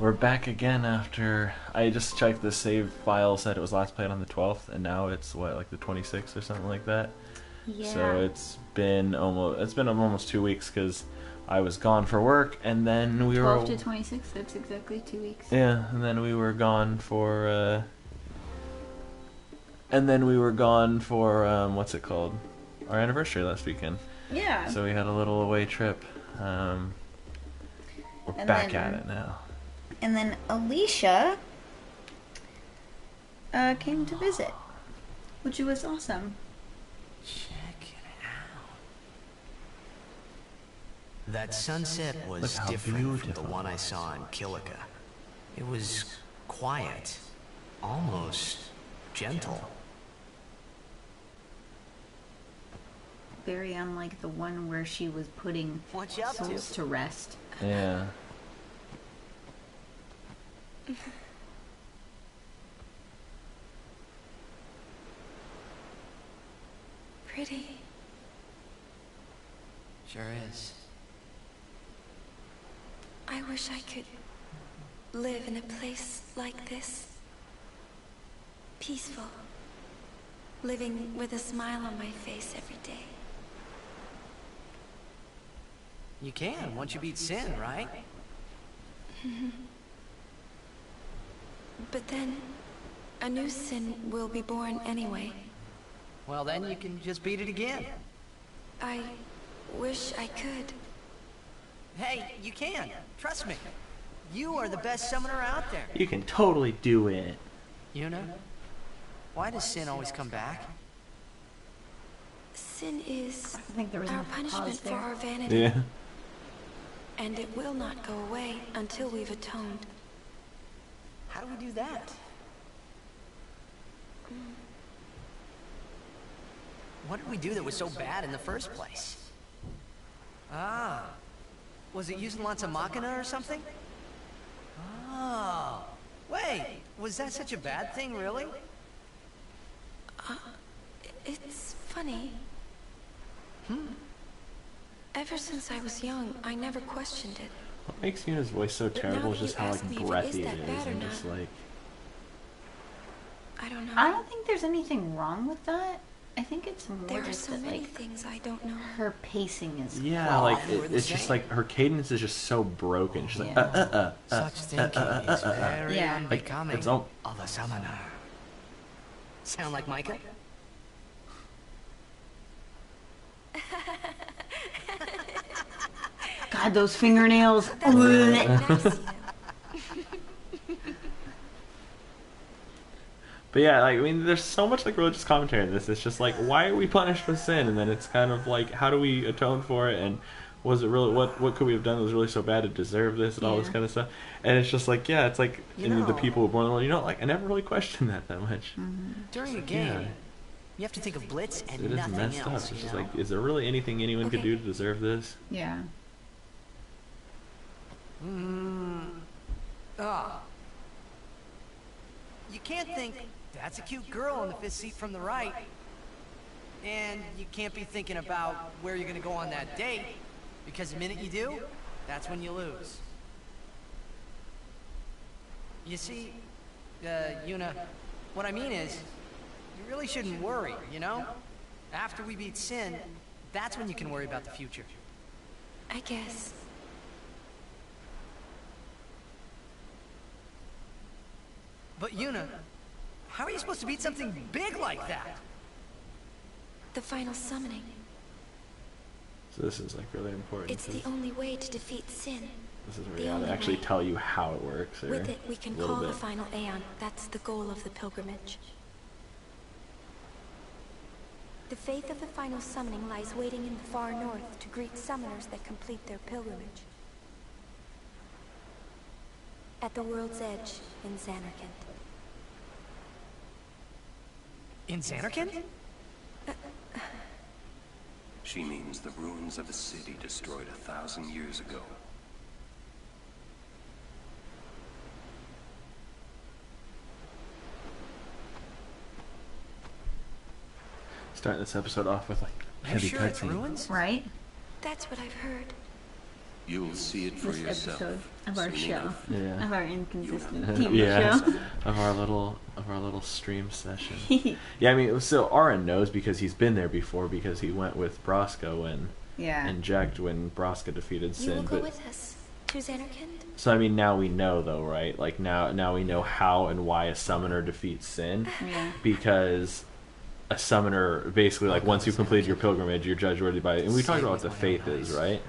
We're back again after I just checked the save file, said it was last played on the 12th, and now it's what, like the 26th or something like that. Yeah. So it's been almost 2 weeks because I was gone for work, and then we 12 were to 26. That's exactly 2 weeks. yeah, and then we were gone for what's it called? Our anniversary last weekend. Yeah. So we had a little away trip. We're And back then- at it now. And then Alicia came to visit, which was awesome. Check it out. That sunset was Look how different from the beautiful one I it saw in Kilika. It was quiet, almost gentle. Very unlike the one where she was putting What you up souls to? to rest. Yeah. Pretty. Sure is. I wish I could live in a place like this. Peaceful. Living with a smile on my face every day. You can, once you beat Sin, right? But then, a new sin will be born anyway. Well, then you can just beat it again. I wish I could. Hey, you can. Trust me. You are the best summoner out there. You can totally do it. Yuna, why does Sin always come back? Sin is I think there was our enough punishment pause for there. our vanity. Yeah. And it will not go away until we've atoned. How do we do that? What did we do that was so bad in the first place? Ah, was it using lots of Machina or something? Oh, wait, was that such a bad thing, really? It's funny. Ever since I was young, I never questioned it. What makes Yuna's voice so terrible now is that just you how ask me like if it breathy is it that is, bad or and just not. like I don't know. I don't think there's anything wrong with that. I think it's more There are just so that, many like, things I don't know. her pacing is yeah, flawed. like we're the it's just same. like her cadence is just so broken. She's like Yeah. Such thinking is very Yeah. Like, unbecoming it's all- of a summoner. Sound like Micah? God, those fingernails. That's really nice, you know. But yeah, like I mean, there's so much like religious commentary in this. It's just like, why are we punished with sin? And then it's kind of like, how do we atone for it? And was it really what could we have done that was really so bad to deserve this and all this Yeah. kind of stuff? And it's just like, yeah, it's like You and the know- people who were born in the world. You know, like I never really questioned that much. During a Yeah. game, you have to think of Blitz and It is nothing messed else, up. It's you just know? like, is there really anything anyone could Okay. do to deserve this? Yeah. You can't think, that's a cute girl on the fifth seat from the right. And you can't be thinking about where you're gonna go on that date, because the minute you do, that's when you lose. You see, Yuna, what I mean is, you really shouldn't worry, you know? After we beat Sin, that's when you can worry about the future. I guess. But Yuna, how are you supposed to beat something big like that? The final summoning. So this is like really important. It's 'cause the only way to defeat sin. this is where the we gotta only actually way. tell you how it works. With it, we can a little call the bit. final Aeon. That's the goal of the pilgrimage. The faith of the final summoning lies waiting in the far north to greet summoners that complete their pilgrimage. At the world's edge in Xanarkand. In Xanarkand? She means the ruins of a city destroyed 1,000 years ago. Starting this episode off with like You heavy sure it's cutscene. ruins? Right? That's what I've heard. You'll see it for This yourself. episode of our soon show. enough. Yeah. Of our inconsistent TV Yeah. show. Of our little stream session. Yeah, I mean, so Aaron knows because he's been there before because he went with Braska and Jack when Braska defeated You will Sin. go But with us to Xanarkand? so I mean, now we know though, right? Like now we know how and why a summoner defeats Sin Yeah. because a summoner basically like once you've completed your pilgrimage, you're judged worthy by. And we talked about what the faith is, right?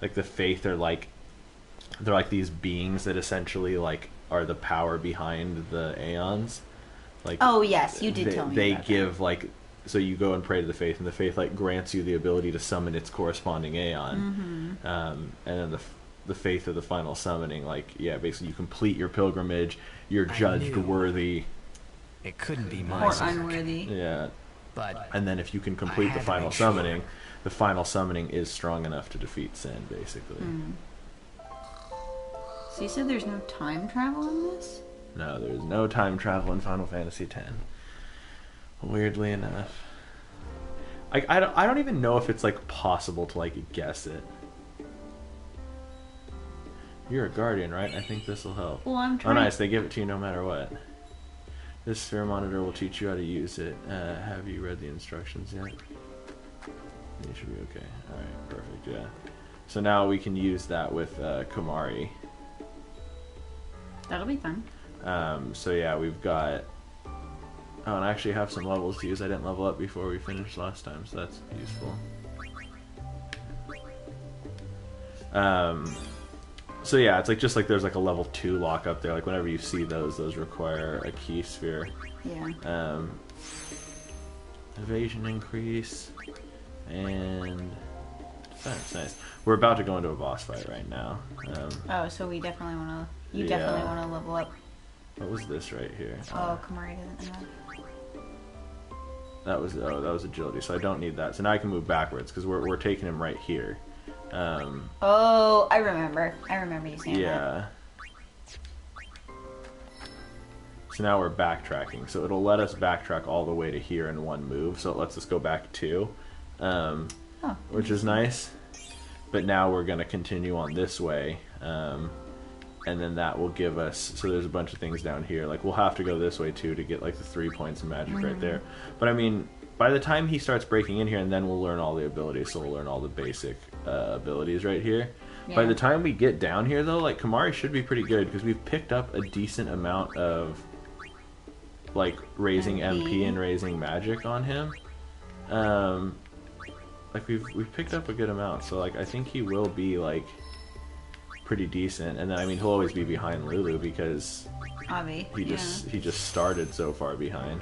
Like the faith are like they're like these beings that essentially like are the power behind the Aeons. Like Oh yes, you did they, tell me. they about give like so you go and pray to the faith and the faith like grants you the ability to summon its corresponding Aeon. And then the faith of the final summoning, like yeah, basically you complete your pilgrimage, you're I judged knew. worthy. It couldn't be that. my Or secret. unworthy. Yeah. But And then if you can I complete had the to final make sure. summoning, the final summoning is strong enough to defeat Sin, basically. So you said there's no time travel in this? No, there's no time travel in Final Fantasy X. Weirdly enough. I don't even know if it's like possible to like guess it. You're a guardian, right? I think this will help. Well, I'm Oh, trying. nice. They give it to you no matter what. This sphere monitor will teach you how to use it. Have you read the instructions yet? You should be okay. Alright, perfect, yeah. So now we can use that with Kamari. That'll be fun. So yeah, we've got... Oh, and I actually have some levels to use. I didn't level up before we finished last time, so that's useful. So yeah, it's like just like there's like a level 2 lock up there. Like whenever you see those require a key sphere. Yeah. Evasion increase and defense. Nice. We're about to go into a boss fight right now. Oh, so we definitely want to. You Yeah. definitely want to level up. What was this right here? Oh, Kamari doesn't know. That was agility, so I don't need that. So now I can move backwards because we're taking him right here. Oh, I remember. I remember you saying that. Yeah. So now we're backtracking. So it'll let us backtrack all the way to here in one move. So it lets us go back 2, Oh. which is nice. But now we're going to continue on this way. And then that will give us... So there's a bunch of things down here. Like, we'll have to go this way, too, to get, like, the 3 points of magic right there. But, I mean, by the time he starts breaking in here, and then we'll learn all the abilities. So we'll learn all the basic abilities right here. By Yeah. the time we get down here, though, like, Kamari should be pretty good. Because we've picked up a decent amount of, like, raising MP and raising magic on him. Like, we've picked up a good amount. So, like, I think he will be, like... pretty decent, and then I mean he'll always be behind Lulu because Avi. he just started so far behind.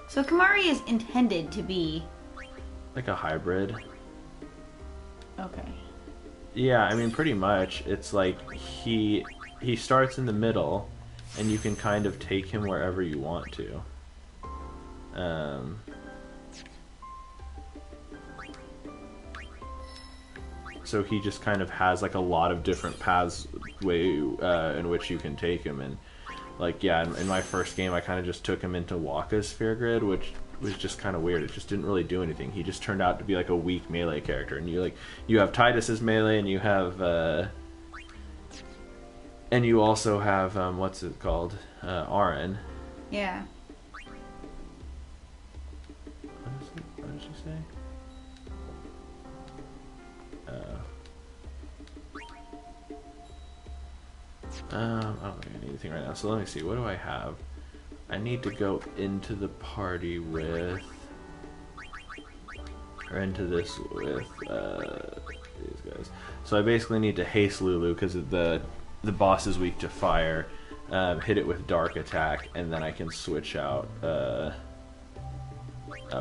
So Kamari is intended to be. Like a hybrid. Okay. Yeah, I mean pretty much. It's like he starts in the middle, and you can kind of take him wherever you want to. So he just kind of has like a lot of different paths in which you can take him, and like yeah, in my first game I kind of just took him into Wakka's sphere grid, which was just kind of weird. It just didn't really do anything. He just turned out to be like a weak melee character, and you have Titus's melee, and you have and you also have what's it called, Auron. Yeah. What did she say? I don't think I need anything right now, so let me see. What do I have? I need to go into the party with... Or into this with these guys. So I basically need to haste Lulu because the boss is weak to fire. Hit it with dark attack, and then I can switch out... oh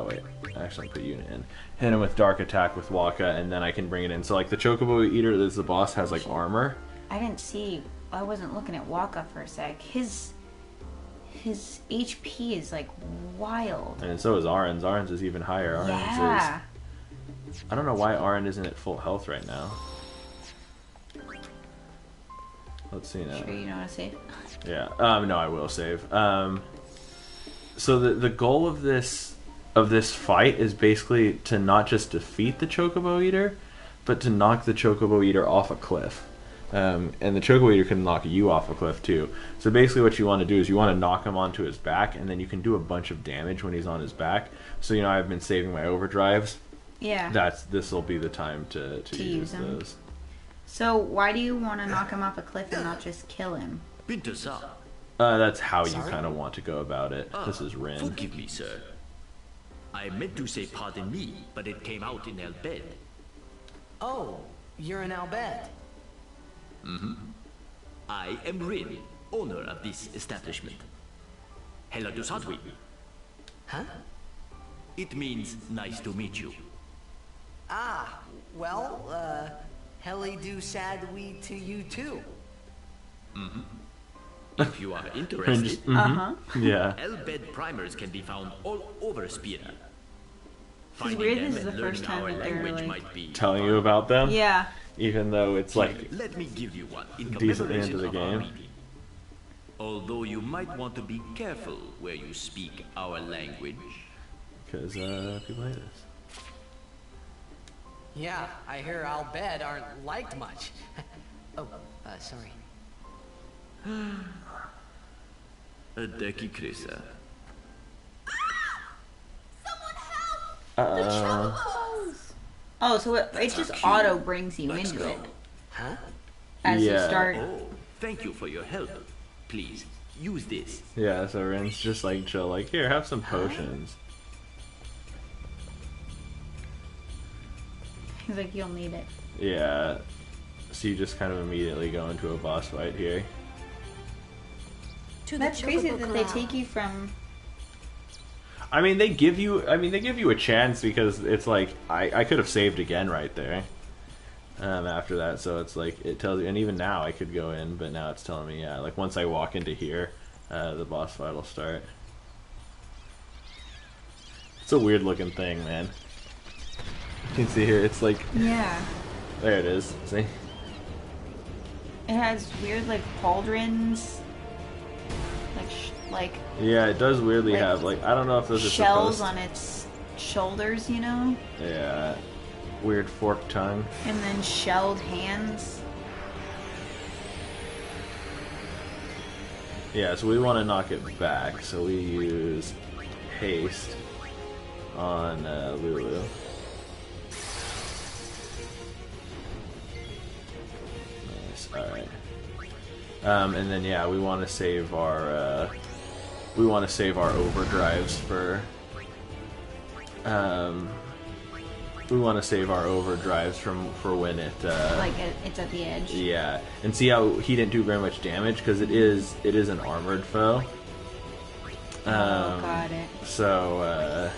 wait, I actually put unit in. Hit him with dark attack with Wakka, and then I can bring it in. So like the Chocobo Eater that's the boss has like armor. I didn't see. I wasn't looking at Wakka for a sec. His HP is like wild. And so is Auron's. Auron's is even higher. Auron's Yeah. is... I don't know why Auron isn't at full health right now. Let's see now. Sure, you know how to save. Yeah. No, I will save. So the goal of this of this fight is basically to not just defeat the Chocobo Eater, but to knock the Chocobo Eater off a cliff. And the Chocobo Eater can knock you off a cliff too. So basically what you want to do is you want to knock him onto his back, and then you can do a bunch of damage when he's on his back. So, you know, I've been saving my overdrives. Yeah. This will be the time to use them. those. So why do you want to knock him off a cliff and not just kill him? That's how you kind of want to go about it. This is Rin. Forgive me, sir. I meant to say pardon me, but it came out in Al Bhed. Oh, you're in Al Bhed. I am Rin, owner of this establishment. Hela Dusatwi. Huh? It means nice to meet you. Ah, well, Heli do sad we to you too. If you are Rin interested, just, yeah. Al Bhed primers can be found all over Spira. It's weird this is the first time our that they're, language like, might be Telling you about them? Yeah. Even though it's like Let me give you one in decently into commemoration the of our game. meeting. Although you might want to be careful where you speak our language. because people hate us. Yeah, I hear Al Bhed aren't liked much. Oh, sorry. Adeki Krisa. Oh, so it just auto brings you into it Huh? as you Yeah. start. Oh, thank you for your help. Please, use this. Yeah, so Rin's just like chill, like, here, have some potions. He's like, you'll need it. Yeah. So you just kind of immediately go into a boss fight here. To That's the crazy Chocobo that they Corral. take you from. I mean, they give you a chance because it's like, I could have saved again right there. After that, so it's like, it tells you, and even now I could go in, but now it's telling me, yeah, like once I walk into here, the boss fight will start. It's a weird looking thing, man. You can see here, it's like, Yeah. there it is, see? It has weird, like, pauldrons. Like Yeah, it does weirdly Like, have, like, I don't know if those are shells supposed on its shoulders, you know? Yeah. Weird forked tongue. And then shelled hands. Yeah, so we want to knock it back, so we use haste on Lulu. Nice, alright. And then yeah, we want to save our overdrives for we want to save our overdrives for when it It's at the edge. yeah, and see how he didn't do very much damage because it is an armored foe. Got it. So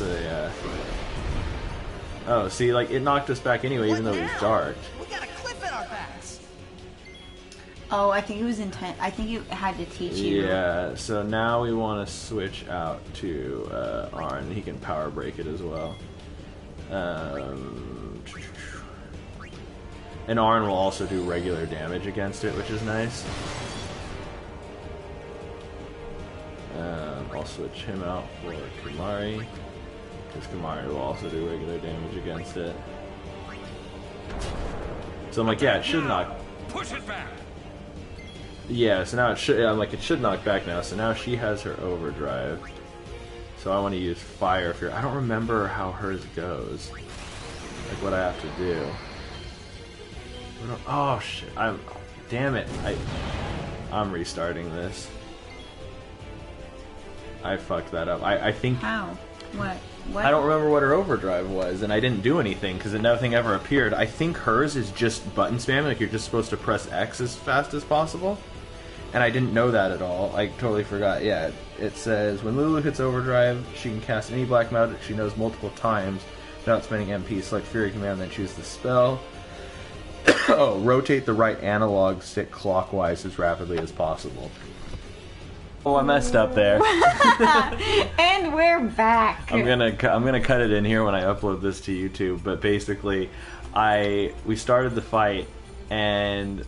yeah. Oh, see, like it knocked us back anyway, even though it was dark. We got a cliff at our backs. Oh, I think it was intent. I think it had to teach you. Yeah. So now we want to switch out to Arn. He can power break it as well. And Arn will also do regular damage against it, which is nice. I'll switch him out for Kamari, because Kamari will also do regular damage against it. So I'm like, yeah, it should knock. Push it back! Yeah, so now it should. I'm like, it should knock back now. So now she has her overdrive. So I want to use Fire Fury. I don't remember how hers goes. Like what I have to do. Oh shit! Damn it! I'm restarting this. I fucked that up. I think. How? What? I don't remember what her overdrive was, and I didn't do anything because nothing ever appeared. I think hers is just button spamming, like you're just supposed to press X as fast as possible. And I didn't know that at all. I totally forgot. Yeah, it says when Lulu hits overdrive, she can cast any black magic she knows multiple times without spending MP. Select Fury Command, then choose the spell. Oh, rotate the right analog stick clockwise as rapidly as possible. Oh, I messed up there. And we're back. I'm gonna cut it in here when I upload this to YouTube. But basically, we started the fight, and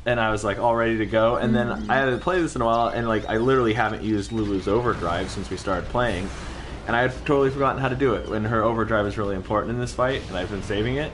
and I was like all ready to go, and then I hadn't played this in a while, and like I literally haven't used Lulu's overdrive since we started playing, and I had totally forgotten how to do it. When her overdrive is really important in this fight, and I've been saving it.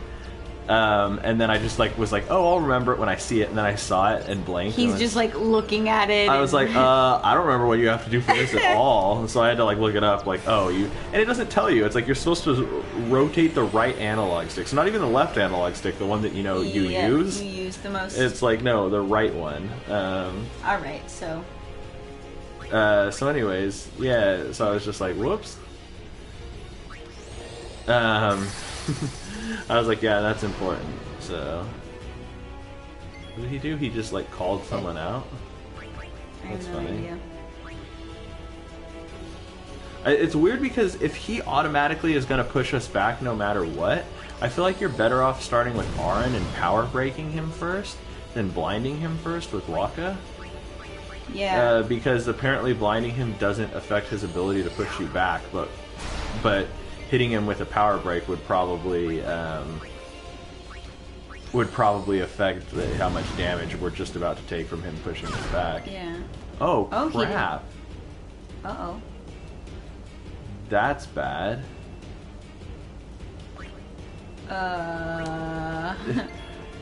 And then I just like was like, oh, I'll remember it when I see it, and then I saw it and blanked. He's and just like looking at it. I was like, I don't remember what you have to do for this at all. So I had to like look it up. Like, oh, and it doesn't tell you. It's like you're supposed to rotate the right analog stick. So not even the left analog stick, the one that you use. You use the most. It's like no, the right one. All right, so. So anyways, yeah. So I was just like, whoops. I was like, yeah, that's important. So, what did he do? He just like called someone out. That's funny. It's weird because if he automatically is going to push us back no matter what, I feel like you're better off starting with Auron and power breaking him first than blinding him first with Wakka. Yeah. Because apparently blinding him doesn't affect his ability to push you back, but hitting him with a power break would probably affect how much damage we're just about to take from him pushing us back. Yeah. Oh, he did. crap. Uh-oh. That's bad.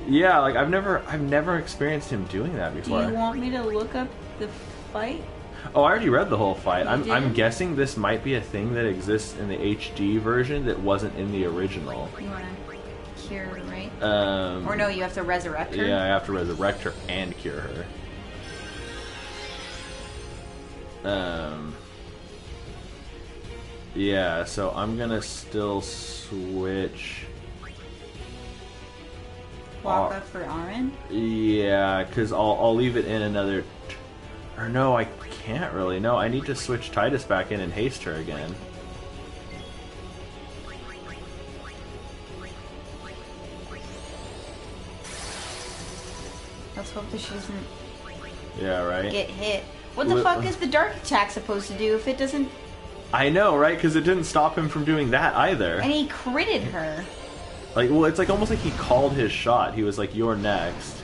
Yeah, like I've never experienced him doing that Do before. you want me to look up the fight? Oh, I already read the whole fight. I'm did? guessing this might be a thing that exists in the HD version that wasn't in the original. You want to cure, right? Or no, you have to resurrect her? Yeah, I have to resurrect her and cure her. Yeah, so I'm gonna still switch. Wakka for Auron? Yeah, because I'll leave it in another. Or no, I can't really. No, I need to switch Titus back in and haste her again. Let's hope that she doesn't Yeah, right? get hit. What the fuck is the dark attack supposed to do if it doesn't... I know, right? Because it didn't stop him from doing that either. And he critted her. Like, well, it's like almost like he called his shot. He was like, "You're next."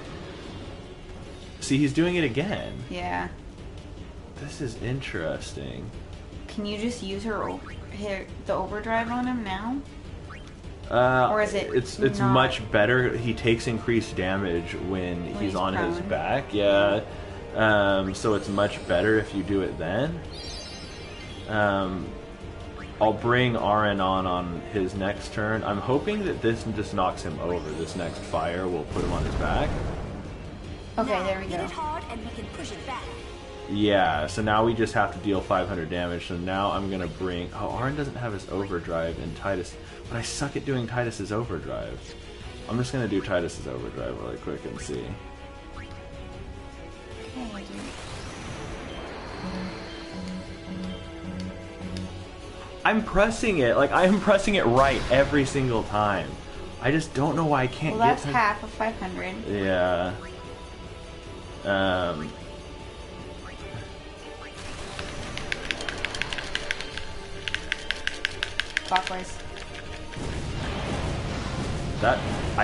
See, he's doing it again. Yeah. This is interesting. Can you just use the overdrive on him now? Or is it It's not? much better. He takes increased damage when he's he's on his prone. back. Yeah. So it's much better if you do it then. I'll bring Auron on his next turn. I'm hoping that this just knocks him over. This next fire will put him on his back. Okay, Now, there we hit go. it hard and we can push it back. Yeah, so now we just have to deal 500 damage. So now I'm going to bring... Oh, Auron doesn't have his overdrive in Titus. But I suck at doing Titus's overdrive. I'm just going to do Titus's overdrive really quick and see. Okay, dude. I'm pressing it. Like, I am pressing it right every single time. I just don't know why I can't Well, get that's to... half of 500. Yeah. Clockwise.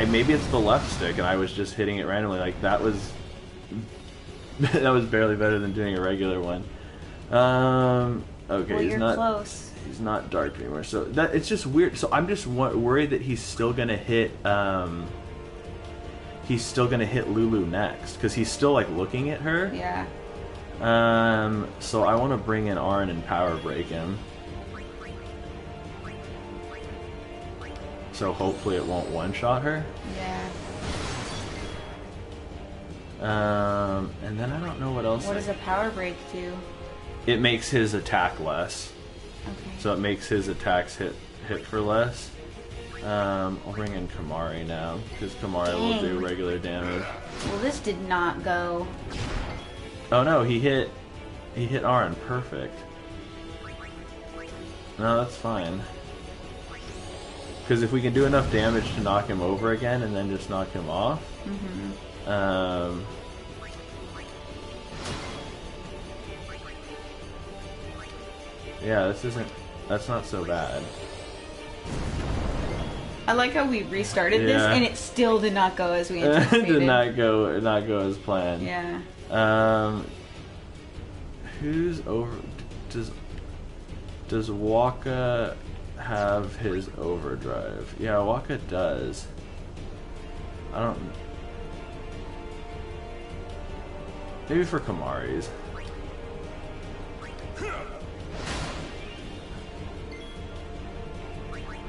Maybe it's the left stick, and I was just hitting it randomly. Like, that was... that was barely better than doing a regular one. Okay, Well, he's you're not... close. He's not dark anymore. So, it's just weird. So, I'm just worried that he's still gonna hit, he's still gonna hit Lulu next. Because he's still, like, looking at her. Yeah. So I want to bring in Auron and power break him. So hopefully it won't one-shot her. Yeah. And then I don't know what else. What does a power break do? It makes his attack less. Okay. So it makes his attacks hit for less. I'll bring in Kamari now, because Kamari will do regular damage. Well, this did not go. Oh no, he hit Auron. Perfect. No, that's fine. Because if we can do enough damage to knock him over again and then just knock him off. Yeah, that's not so bad. I like how we restarted this and it still did not go as we anticipated. Did not go as planned. Yeah. Who's over? Does Wakka have his overdrive? Yeah, Wakka does. I don't. Maybe for Kimahri's.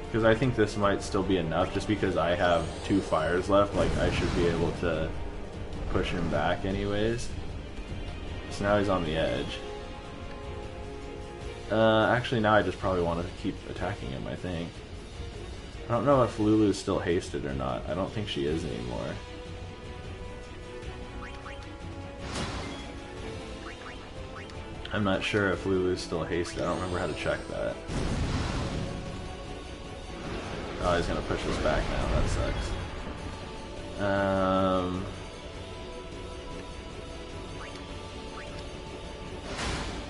Because I think this might still be enough, just because I have 2 fires left, like, I should be able to push him back anyways. So now he's on the edge. Actually, now I just probably want to keep attacking him, I think. I don't know if Lulu's still hasted or not. I don't think she is anymore. I'm not sure if Lulu's still hasted. I don't remember how to check that. Oh, he's gonna push us back now. That sucks.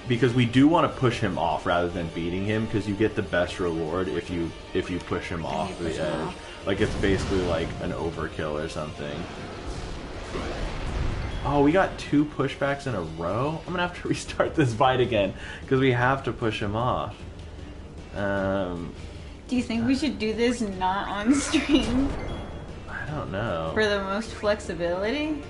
Because we do want to push him off rather than beating him, because you get the best reward if you push him off the edge. Like, it's basically like an overkill or something. Oh, we got 2 pushbacks in a row? I'm gonna have to restart this fight again, because we have to push him off. Do you think we should do this not on stream? I don't know. For the most flexibility?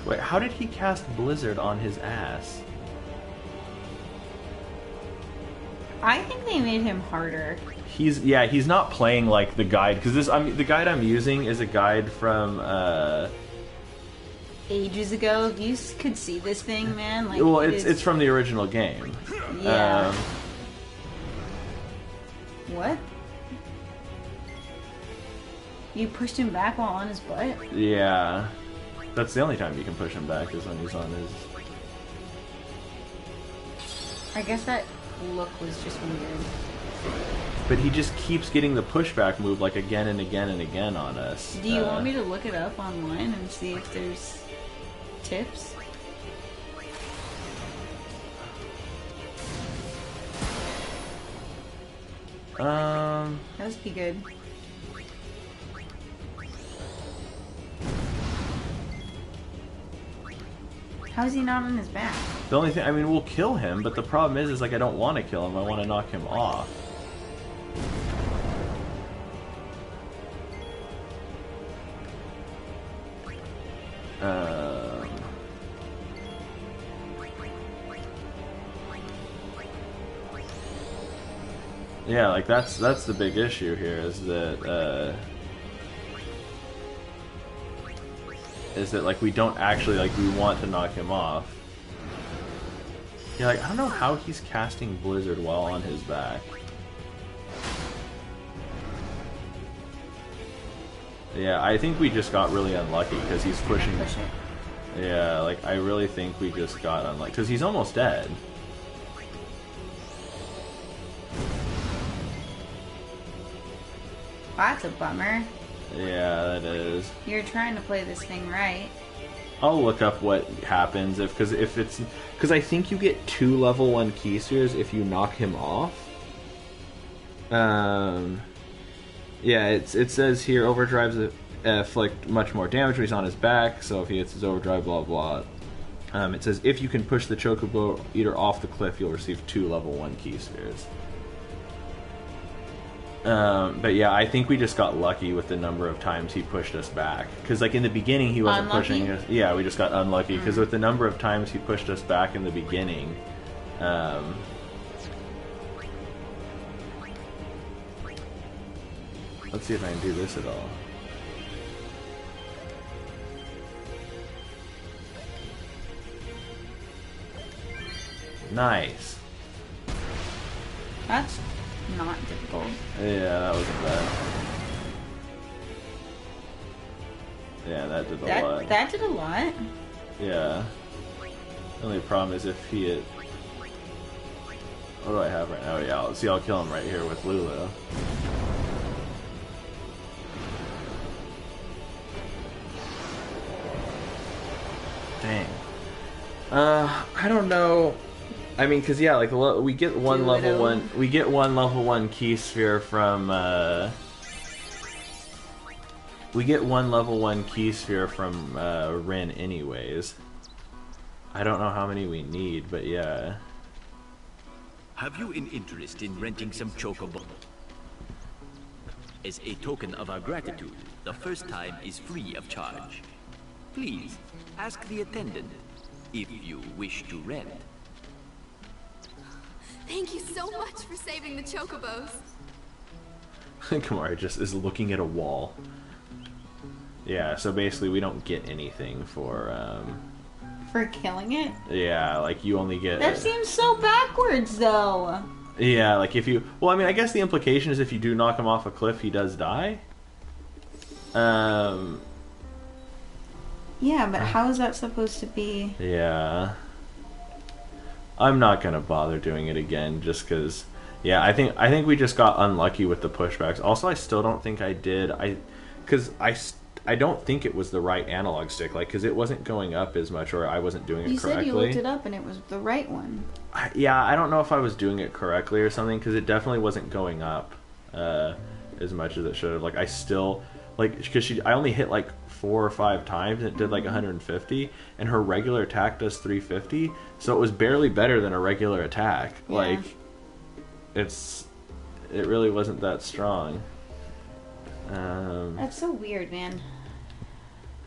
Wait, how did he cast Blizzard on his ass? I think they made him harder. He's not playing like the guide, because the guide I'm using is a guide from ages ago. If you could see this thing, man, like, well, it's from the original game. Yeah. What? You pushed him back while on his butt? Yeah. That's the only time you can push him back, is when he's on his... I guess that look was just weird. But he just keeps getting the pushback move, like, again and again and again on us. Do you want me to look it up online and see if there's tips? That would be good. How is he not on his back? The only thing, I mean, we'll kill him, but the problem is like, I don't want to kill him. I want to knock him off. Yeah, like that's the big issue here, is that like we don't actually, like, we want to knock him off. Yeah, like, I don't know how he's casting Blizzard while on his back. Yeah, I think we just got really unlucky because he's pushing. Yeah, like, I really think we just got unlucky because he's almost dead. That's a bummer. Yeah, that is. You're trying to play this thing right. I'll look up what happens because I think you get 2 level 1 key spheres if you knock him off. Yeah, it says here overdrives inflict much more damage when he's on his back. So if he hits his overdrive, blah blah. It says if you can push the Chocobo Eater off the cliff, you'll receive 2 level 1 key spheres. But yeah, I think we just got lucky with the number of times he pushed us back. Because, like, in the beginning, he wasn't pushing us. Yeah, we just got unlucky. Because with the number of times he pushed us back in the beginning, let's see if I can do this at all. Nice. That's not difficult. Yeah, that wasn't bad. Yeah, that did a lot. That did a lot. Yeah. The only problem is if he hit... What do I have right now? Yeah, let's see, I'll kill him right here with Lulu. Dang. I don't know. I mean, cause yeah, like we get one level one. We get one level 1 key sphere from. We get one level 1 key sphere from Rin, anyways. I don't know how many we need, but yeah. Have you an interest in renting some chocobo? As a token of our gratitude, the first time is free of charge. Please, ask the attendant if you wish to rent. Thank you so much for saving the chocobos. Kamari just is looking at a wall. Yeah, so basically we don't get anything for killing it? Yeah, like you only get... That seems so backwards, though. Yeah, like if you... Well, I mean, I guess the implication is if you do knock him off a cliff, he does die. Yeah, but how is that supposed to be? Yeah. I'm not gonna bother doing it again, just because... Yeah, I think we just got unlucky with the pushbacks. Also, I still don't think I did. Because I don't think it was the right analog stick, like, because it wasn't going up as much, or I wasn't doing it correctly. You said you looked it up and it was the right one. Yeah, I don't know if I was doing it correctly or something, because it definitely wasn't going up as much as it should have. Like, I still, like, because I only hit like 4 or 5 times, and it did like 150, and her regular attack does 350, so it was barely better than a regular attack. Yeah. Like, it really wasn't that strong. That's so weird, man.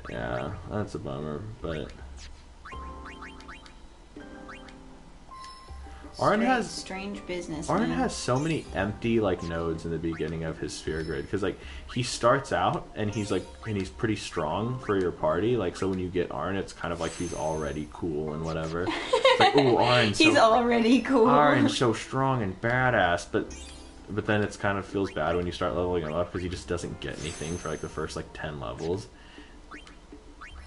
Yeah, that's a bummer, but... Arn has strange business. Arn has so many empty like nodes in the beginning of his sphere grid, because like he starts out and he's pretty strong for your party. Like, so when you get Arn, it's kind of like he's already cool and whatever. It's like, ooh, Arn's he's already cool. Arn's so strong and badass, but then it's kind of feels bad when you start leveling him up because he just doesn't get anything for like the first like 10 levels.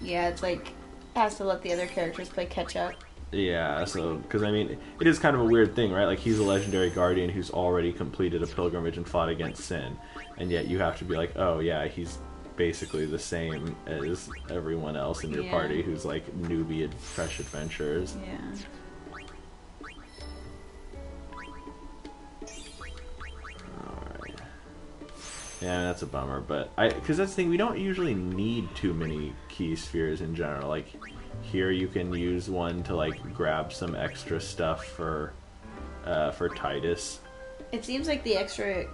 Yeah, it's like has to let the other characters play catch up. Yeah, so because I mean it is kind of a weird thing, right? Like he's a legendary guardian who's already completed a pilgrimage and fought against Sin, and yet you have to be like, oh yeah, he's basically the same as everyone else in your party who's like newbie and fresh adventurers. Yeah. Yeah, that's a bummer, but because that's the thing, we don't usually need too many key spheres in general. Like, here you can use one to, like, grab some extra stuff for Tidus. It seems like the extra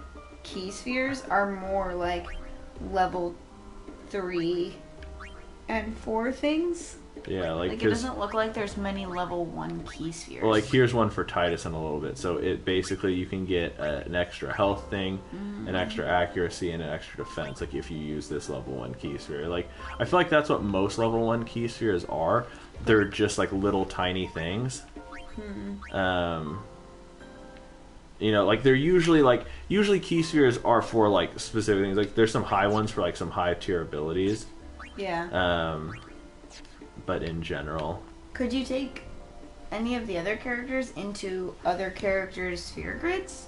key spheres are more, like, level 3 and 4 things. Yeah, like it doesn't look like there's many level 1 key spheres. Well, like here's one for Tidus in a little bit. So it basically you can get an extra health thing, an extra accuracy, and an extra defense. Like if you use this level 1 key sphere. Like I feel like that's what most level 1 key spheres are. They're just like little tiny things. You know, like they're usually key spheres are for like specific things. Like there's some high ones for like some high tier abilities. Yeah. But in general, could you take any of the other characters into other characters' sphere grids?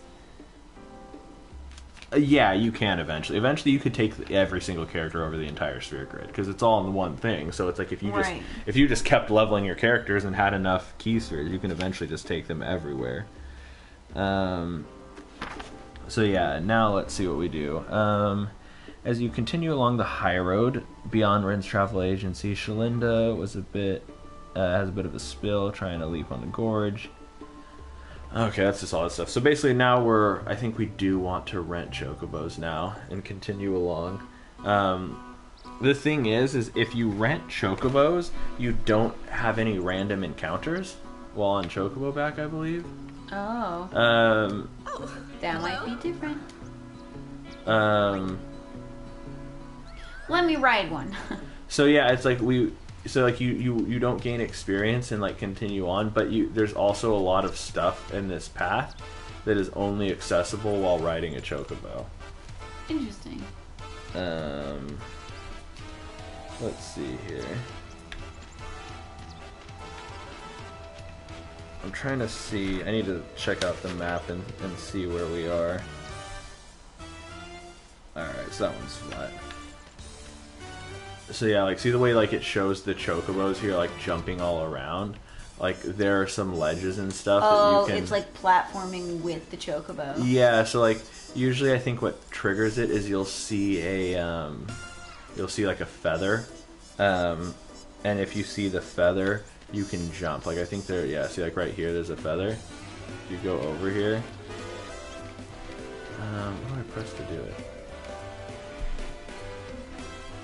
Yeah, you can eventually. Eventually, you could take every single character over the entire sphere grid because it's all in one thing. So it's like if you just kept leveling your characters and had enough key spheres, you can eventually just take them everywhere. So yeah, now let's see what we do. As you continue along the high road beyond Rin's travel agency, Shalinda was has a bit of a spill trying to leap on the gorge. Okay, that's just all that stuff. So basically now I think we do want to rent chocobos now and continue along. The thing is if you rent chocobos, you don't have any random encounters while on Chocobo back, I believe. Oh. That might be different. Let me ride one. So yeah, it's like you don't gain experience and like continue on, but there's also a lot of stuff in this path that is only accessible while riding a chocobo. Interesting. Let's see here. I'm trying to see. I need to check out the map and see where we are. Alright, so that one's flat. So yeah, like see the way like it shows the chocobos here like jumping all around? like there are some ledges and stuff Oh, that you can. it's like platforming with the chocobo. Yeah, so like usually I think what triggers it is you'll see like a feather, and if you see the feather, you can jump. Like I think there, yeah. See, like right here, there's a feather. You go over here. What do I press to do it?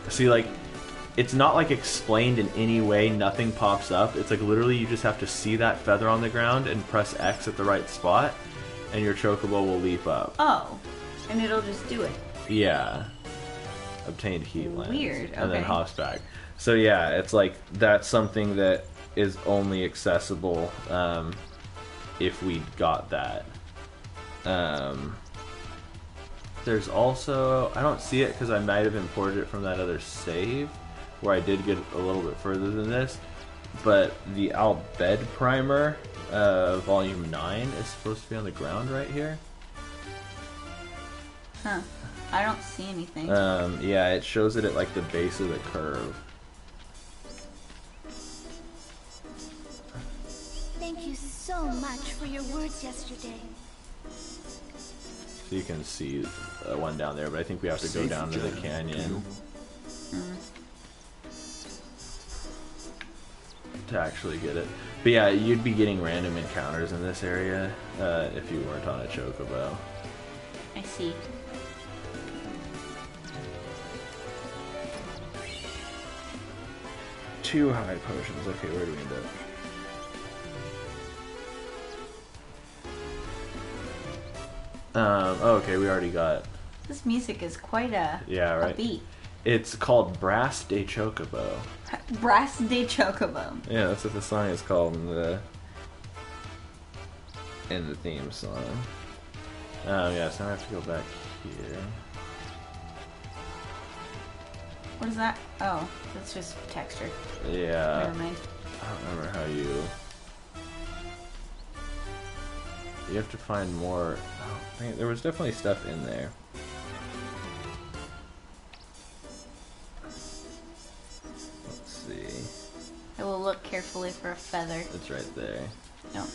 See, like, it's not like explained in any way. Nothing pops up. It's like literally you just have to see that feather on the ground and press X at the right spot, and your chocobo will leap up. Oh, and it'll just do it. Yeah. Obtained heat lens. Weird, And then okay. hops back. So yeah, it's like that's something that is only accessible if we got that. There's also, I don't see it because I might have imported it from that other save where I did get a little bit further than this, but the Al Bhed primer, volume 9 is supposed to be on the ground right here. Huh. I don't see anything. Yeah, it shows it at like the base of the curve. Thank you so much for your words yesterday. So you can see one down there, but I think we have to go down to the canyon to actually get it. But yeah, you'd be getting random encounters in this area if you weren't on a chocobo. I see. Two high potions. Okay, where do we end up? Okay, we already got. This music is quite a Yeah, right. a beat. It's called Brass de Chocobo. Brass de Chocobo. Yeah, that's what the song is called in the theme song. Yeah, so now I have to go back here. What is that? Oh, that's just texture. Yeah. Never mind. I don't remember how you have to find more. Oh, dang, there was definitely stuff in there. Let's see. I will look carefully for a feather. It's right there. No.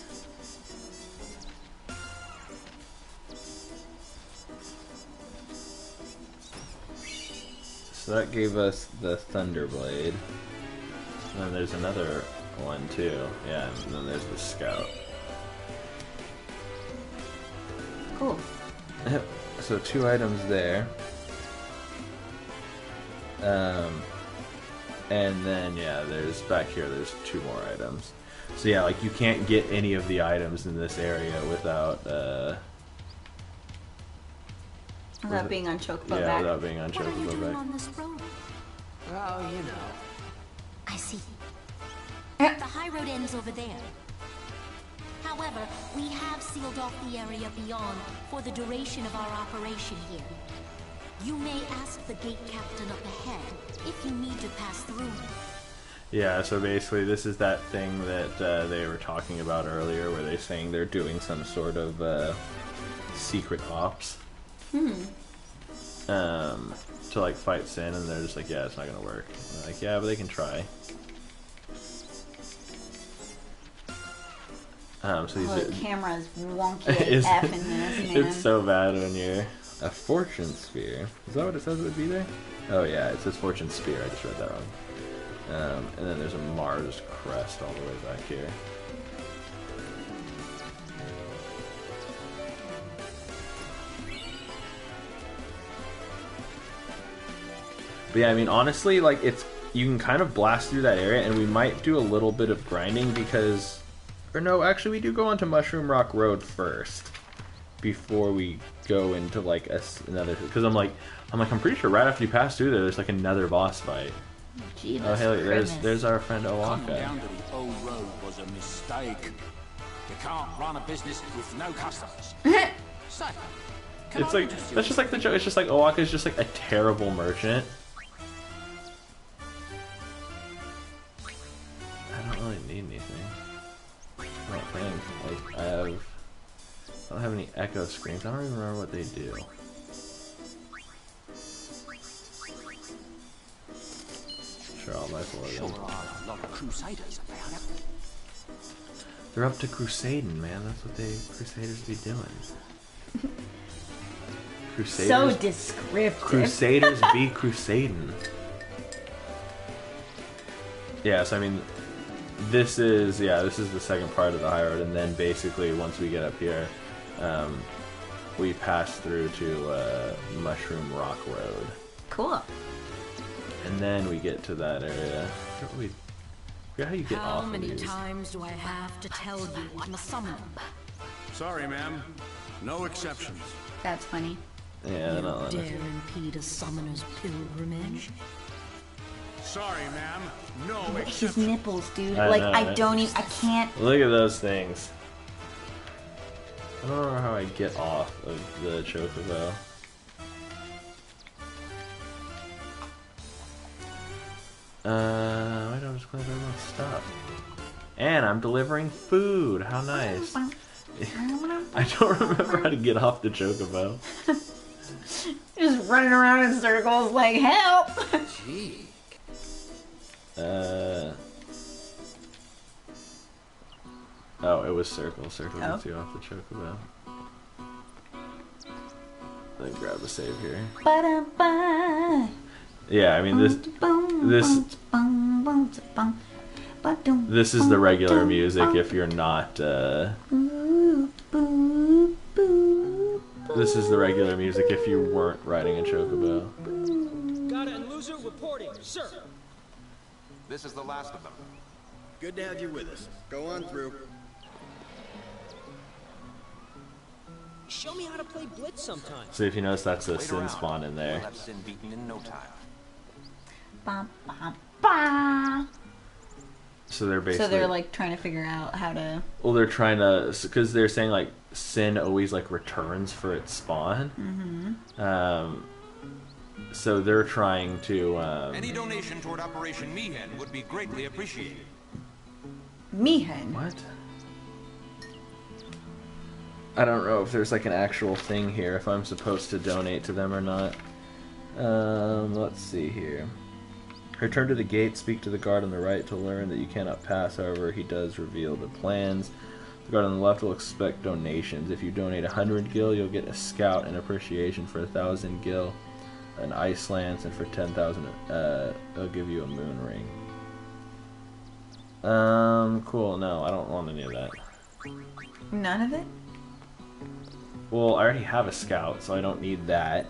So that gave us the Thunderblade. And then there's another one too. Yeah, and then there's the Scout. Cool. Yep. So 2 items there. And then yeah, there's back here. There's 2 more items. So yeah, like you can't get any of the items in this area without Without being on Chocobo yeah, back. without being on What are you doing Chocobo back. on this road? Oh, you know. I see. The high road ends over there. However, we have sealed off the area beyond for the duration of our operation here. You may ask the gate captain up ahead if you need to pass through. Yeah, so basically this is that thing that they were talking about earlier where they're saying they're doing some sort of secret ops. To like fight Sin, and they're just like, yeah, it's not gonna work. And they're like, yeah, but they can try. So these Oh, are, the camera's wonky It's- AF in this, man. it's so bad when you're a fortune sphere. Is that what it says it would be there? Oh yeah, it says fortune sphere. I just read that wrong. And then there's a Mars crest all the way back here. But yeah, I mean, honestly, like you can kind of blast through that area, and we might do a little bit of grinding because, or no, actually, we do go onto Mushroom Rock Road first before we go into like another. Because I'm pretty sure right after you pass through there, there's like another boss fight. Jesus Oh, hey, Christmas. there's our friend Coming Owaka. down to the old road was a mistake. You can't run a business with no customers. So, can It's I like interest you that's just like the joke. It's just like Owaka's just like a terrible merchant. I don't really need anything. I don't think. Like I don't have any echo screens. I don't even remember what they do. Sure, I'll buy 4 of Sure them. are a lot of crusaders about it. They're up to crusading, man. That's what Crusaders be doing. Crusaders, So descriptive. Crusaders be crusading. Yeah, so I mean, this is the second part of the high road, and then basically once we get up here, we pass through to Mushroom Rock Road. Cool. And then we get to that area. I forget how you get off of these. How many times do I have to tell you I'm a summoner? Sorry, ma'am. No exceptions. That's funny. Yeah, You no, dare impede a summoner's pilgrimage? Sorry, ma'am. No His exceptions. nipples, dude. I Like, know, I right? don't even, I can't. Look at those things. I don't know how I get off of the Chocobo. Why don't I just click on stop? And I'm delivering food. How nice. I don't remember how to get off the Chocobo. Just running around in circles like, help! Gee. Oh, it was circle. Circle gets you off the Chocobo. Then grab a save here. Ba-da-ba. Yeah, I mean this is the regular music if you're not this is the regular music if you weren't riding a Chocobo. Gata and Loser reporting, sir. This is the last of them. Good to have you with us. Go on through. Show me how to play Blitz sometime. So if you notice, that's a Wait Sin around. spawn in We'll there. have Sin beaten in no time. Ba, ba, ba. So they're basically. So they're like trying to figure out how to. Well, they're trying to, because they're saying like Sin always like returns for its spawn. Mm-hmm. So they're trying to. Any donation toward Operation Mihen would be greatly appreciated. Mihen. What? I don't know if there's like an actual thing here, if I'm supposed to donate to them or not. Let's see here. Return to the gate, speak to the guard on the right to learn that you cannot pass, however he does reveal the plans. The guard on the left will expect donations. If you donate 100 gil, you'll get a scout and appreciation for 1,000 gil, an ice lance, and for 10,000 they'll give you a moon ring. Cool, no, I don't want any of that. None of it? Well, I already have a scout, so I don't need that.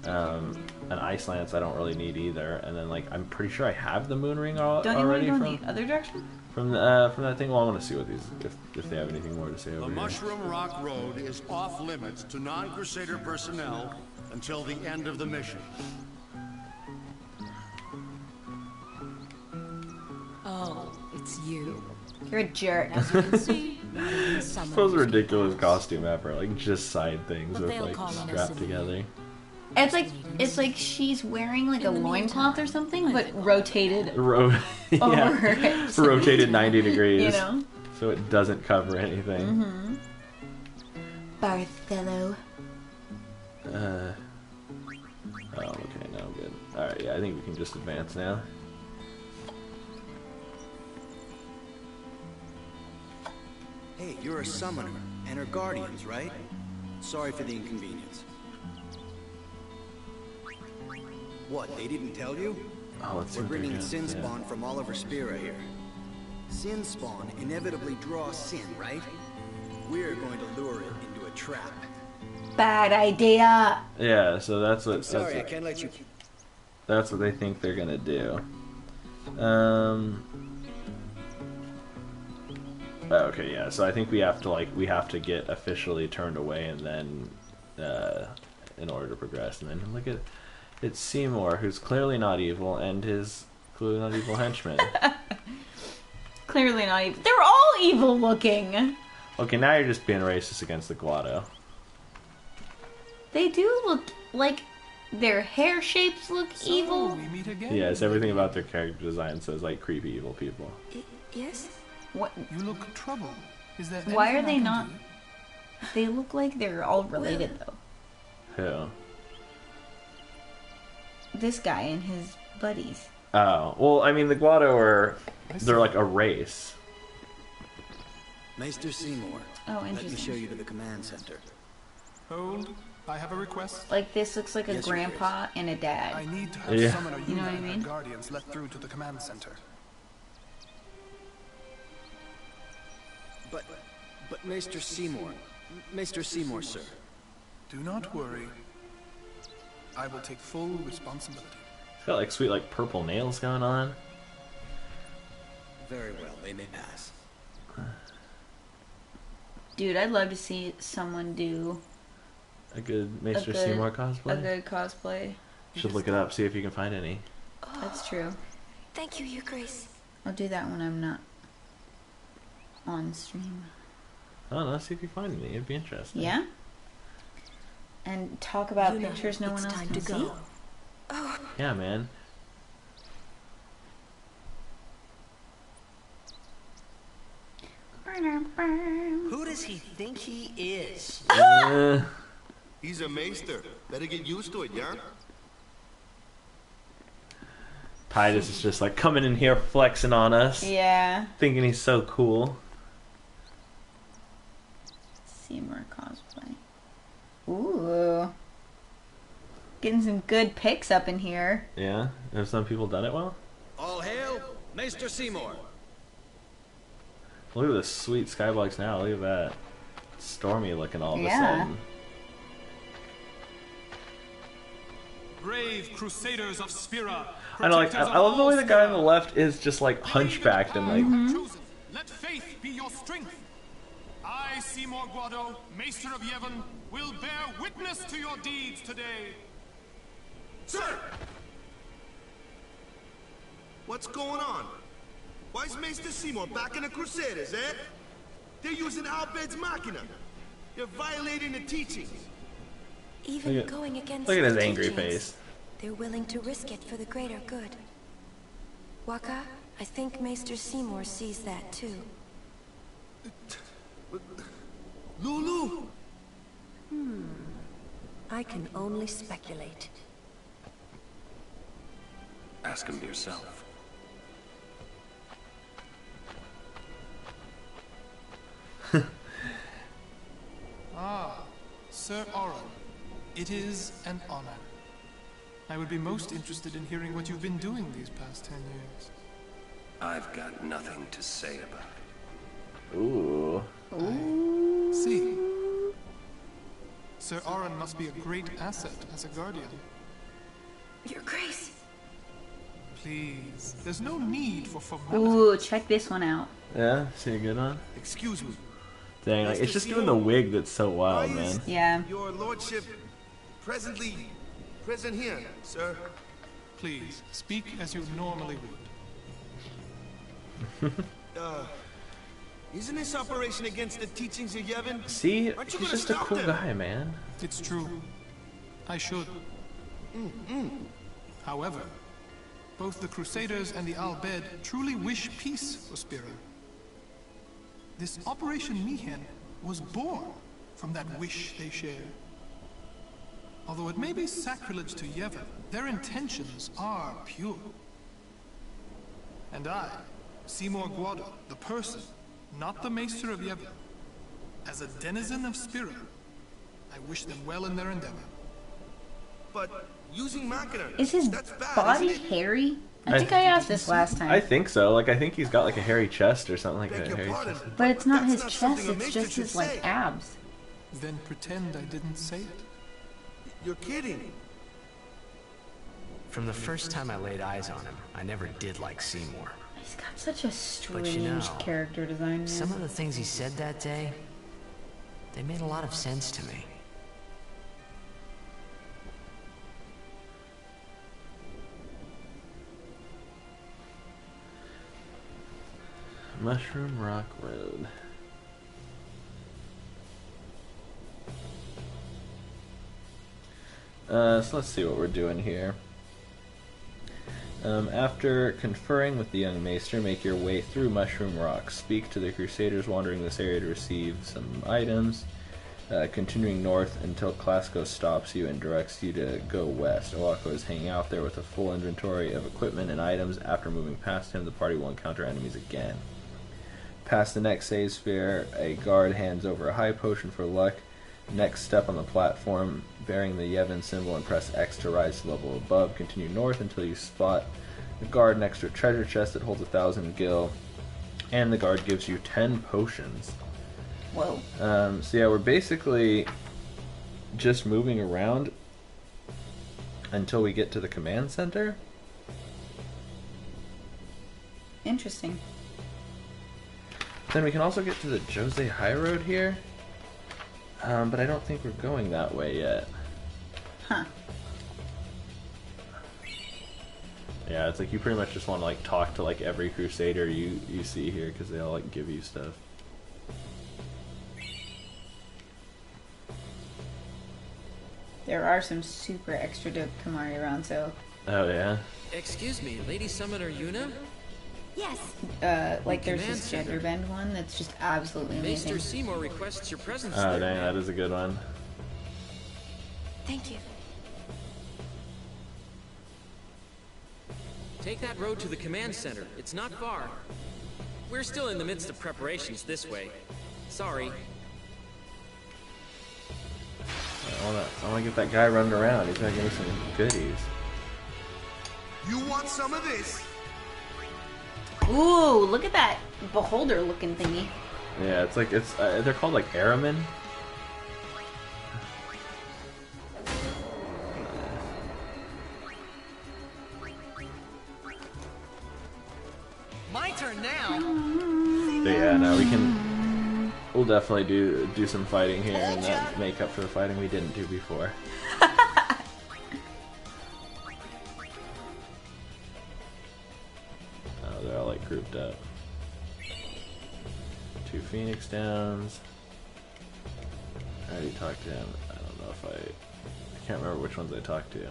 An ice lance I don't really need either. And then, like, I'm pretty sure I have the moon ring already. Don't you want to go in the other direction? From that thing. Well, I want to see what these, if they have anything more to say over The here. Mushroom Rock Road is off limits to non-Crusader personnel until the end of the mission. Oh, it's you. You're a jerk. As you can see, the Suppose a ridiculous costume ever, like just side things But with they'll like call us strapped in. together. It's like she's wearing like a loincloth or something, but rotated Yeah, over it. rotated 90 degrees. You know? So it doesn't cover anything. Mm-hmm. Barthelo. Oh, okay, now good. Alright, yeah, I think we can just advance now. Hey, you're a summoner, and her guardians, right? Sorry for the inconvenience. What, they didn't tell you? Oh, let's see We're what they're bringing doing, Sin yeah. Spawn from Oliver Spira here. Sin Spawn inevitably draws Sin, right? We're going to lure it into a trap. Bad idea. Yeah, so that's what. I'm sorry, I that's can't let you... That's what they think they're gonna do. Okay, yeah. So I think we have to get officially turned away, and then in order to progress, and then look at it's Seymour, who's clearly not evil, and his clearly not evil henchman. Clearly not evil. They're all evil looking. Okay, now you're just being racist against the Guado. They do look like their hair shapes look evil. We meet again. Yes, everything about their character design says like creepy evil people. Yes. What? You look troubled. Is there Why are anything I they can not? do? They look like they're all related though. Who? This guy and his buddies. Oh, well, I mean, the Guado they're like a race. Maester Seymour. Oh, Let me interesting. show you to the command center. Hold. I have a request. Like, this looks like a Yes, Your grandpa and a dad. I need to have Yeah. Summoner You know what I Yuna mean? and Guardians let through to the command center. But Maester Seymour. Maester Seymour, sir. Do not worry. I will take full responsibility. It's got like sweet like purple nails going on. Very well, they may pass. Dude, I'd love to see someone do A good a Maester good, Seymour cosplay. a good cosplay. Should look it up, see if you can find any. That's true. Thank you, Your Grace. I'll do that when I'm not on stream. I don't know, see if you find any. It'd be interesting. Yeah? And talk about Yuna, pictures no one it's else time can to see? go. Oh, Yeah, man. Who does he think he is? He's a maester. Better get used to it, yeah? Titus is just like coming in here flexing on us. Yeah. Thinking he's so cool. Seymour cosplay. Ooh. Getting some good pics up in here. Yeah? Have some people done it well? All hail, Maester Seymour. Look at this sweet skybox now. Look at that. Stormy looking all of a Yeah. sudden. Brave Crusaders of Spira. I know, like, I love the way the guy on the left is just like hunchbacked and like. Chosen. Let faith be your strength. I, Seymour Guado, Maester of Yevon, will bear witness to your deeds today. Sir! What's going on? Why is Maester Seymour backing the Crusaders, eh? They're using Al-Bed's Machina. They're violating the teachings. even Look at- going against Look at his the angry teachings, face. they're willing to risk it for the greater good. Waka, I think Maester Seymour sees that too. Lulu! I can only speculate. Ask him yourself. Ah, Sir Oren. It is an honor. I would be most interested in hearing what you've been doing these past 10 years. I've got nothing to say about it. Ooh. See. Sir Oren must be a great asset as a guardian. Your Grace! Please, there's no need for formality. Ooh, check this one out. Yeah, see a good one? Excuse me. Dang, like, it's just doing the wig that's so wild, man. Yeah. Your lordship present here, sir. Please, speak as you normally would. Isn't this operation against the teachings of Yevon? See, Aren't you he's gonna just a stop cool them? guy, man. It's true. I should. However, both the Crusaders and the Al-Bed truly wish peace for Spira. This Operation Mihen was born from that wish they share. Although it may be sacrilege to Yevon, their intentions are pure. And I, Seymour Guado, the person, not the Maester of Yevon, as a denizen of Spira, I wish them well in their endeavor. But using Machina, Is his that's bad, body isn't it? hairy? I think I asked this last time. I think so. Like, I think he's got like a hairy chest or something like Beg that. your Hairy pardon, chest. But it's not that's his not chest, something a it's maester just should his, like, say. abs. Then pretend I didn't say it. You're kidding. From the first time I laid eyes on him, I never did like Seymour. He's got such a strange But you know, character design, man. Some of the things he said that day, they made a lot of sense to me. Mushroom Rock Road. So let's see what we're doing here. After conferring with the young maester, make your way through Mushroom Rock. Speak to the Crusaders wandering this area to receive some items. Continuing north until Classico stops you and directs you to go west. Owako is hanging out there with a full inventory of equipment and items. After moving past him, the party will encounter enemies again. Past the next save sphere, a guard hands over a high potion for luck. Next, step on the platform bearing the Yevon symbol and press X to rise to the level above. Continue north until you spot the guard next to a treasure chest that holds 1,000 gil. And the guard gives you 10 potions. Whoa. So yeah, we're basically just moving around until we get to the command center. Interesting. Then we can also get to the Jose High Road here. But I don't think we're going that way yet. Huh. Yeah, it's like you pretty much just want to like talk to like every Crusader you see here because they all like give you stuff. There are some super extra dope Kimahri around, so... Oh, yeah? Excuse me, Lady Summoner Yuna? Yes. Like there's this gender bend one that's just absolutely amazing. Maester Seymour requests your presence Oh, there. dang, that is a good one. Thank you. Take that road to the command center. It's not far. We're still in the midst of preparations this way. Sorry. I wanna get that guy running around. He's gonna give me some goodies. You want some of this? Ooh, look at that beholder looking thingy. Yeah, it's like they're called like Aramin. My turn now. But yeah, no, we'll definitely do some fighting here and make up for the fighting we didn't do before. Oh, they're all like grouped up. 2 Phoenix Downs. I already talked to him. I don't know if I can't remember which ones I talked to.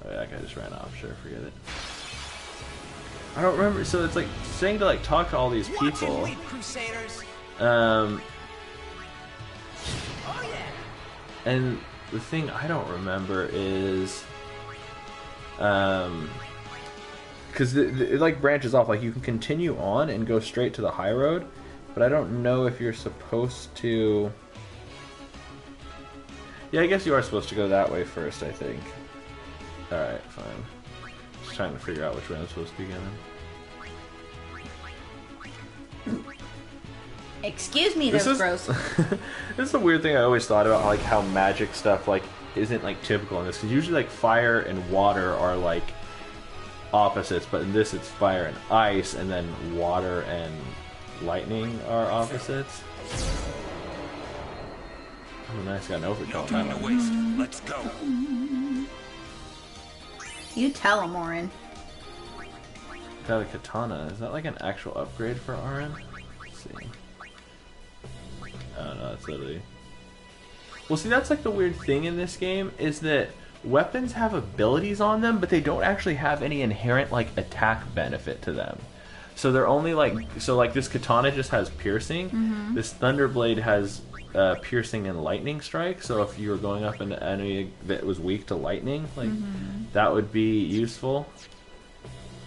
Oh yeah, that guy just ran off. Sure, forget it. I don't remember. So it's like saying to like talk to all these people. And the thing I don't remember is, because it like branches off. Like you can continue on and go straight to the high road, but I don't know if you're supposed to. Yeah, I guess you are supposed to go that way first. I think. All right, fine. Just trying to figure out which way I'm supposed to be going. Excuse me, that's gross. This is the weird thing I always thought about, like how magic stuff like isn't like typical in this. Because usually like fire and water are like opposites, but in this it's fire and ice, and then water and lightning are opposites. Oh, nice, got an overcall. No time to waste. Let's go. You tell him, Orin. Got a katana. Is that like an actual upgrade for Orin? Let's see. Oh no, that's literally... Well, see, that's like the weird thing in this game, is that weapons have abilities on them, but they don't actually have any inherent like attack benefit to them. So they're only like... So like this katana just has piercing. Mm-hmm. This Thunderblade has piercing and lightning strike. So if you were going up an enemy that was weak to lightning, like that would be useful.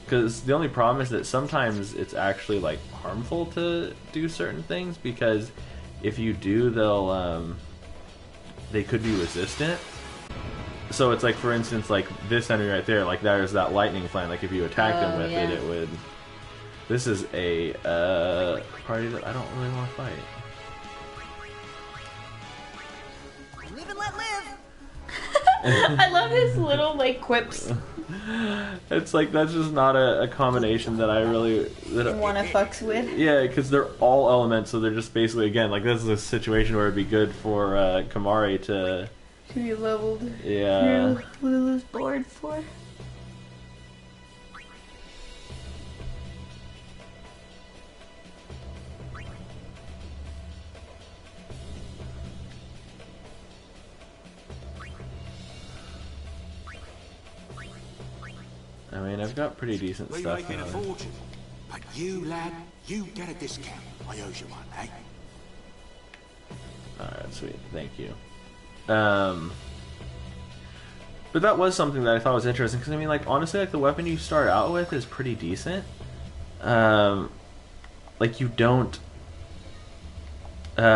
Because the only problem is that sometimes it's actually like harmful to do certain things, because if you do, they could be resistant. So it's like, for instance, like this enemy right there, like there's that lightning flame. Like if you attack them with it, it would. This is a party that I don't really want to fight. Live and let live. I love his little like quips. It's like that's just not a combination that I really Wanna fucks with. Yeah, because they're all elements, so they're just basically, again, like this is a situation where it'd be good for Kimahri to be leveled. Yeah. Lulu's board for. I mean, I've got pretty decent We're stuff making a now. fortune. But you, lad, you get a discount. I owe you one, eh? Alright, sweet. Thank you. But that was something that I thought was interesting, because I mean, like, honestly, like, the weapon you start out with is pretty decent. Like, like you don't like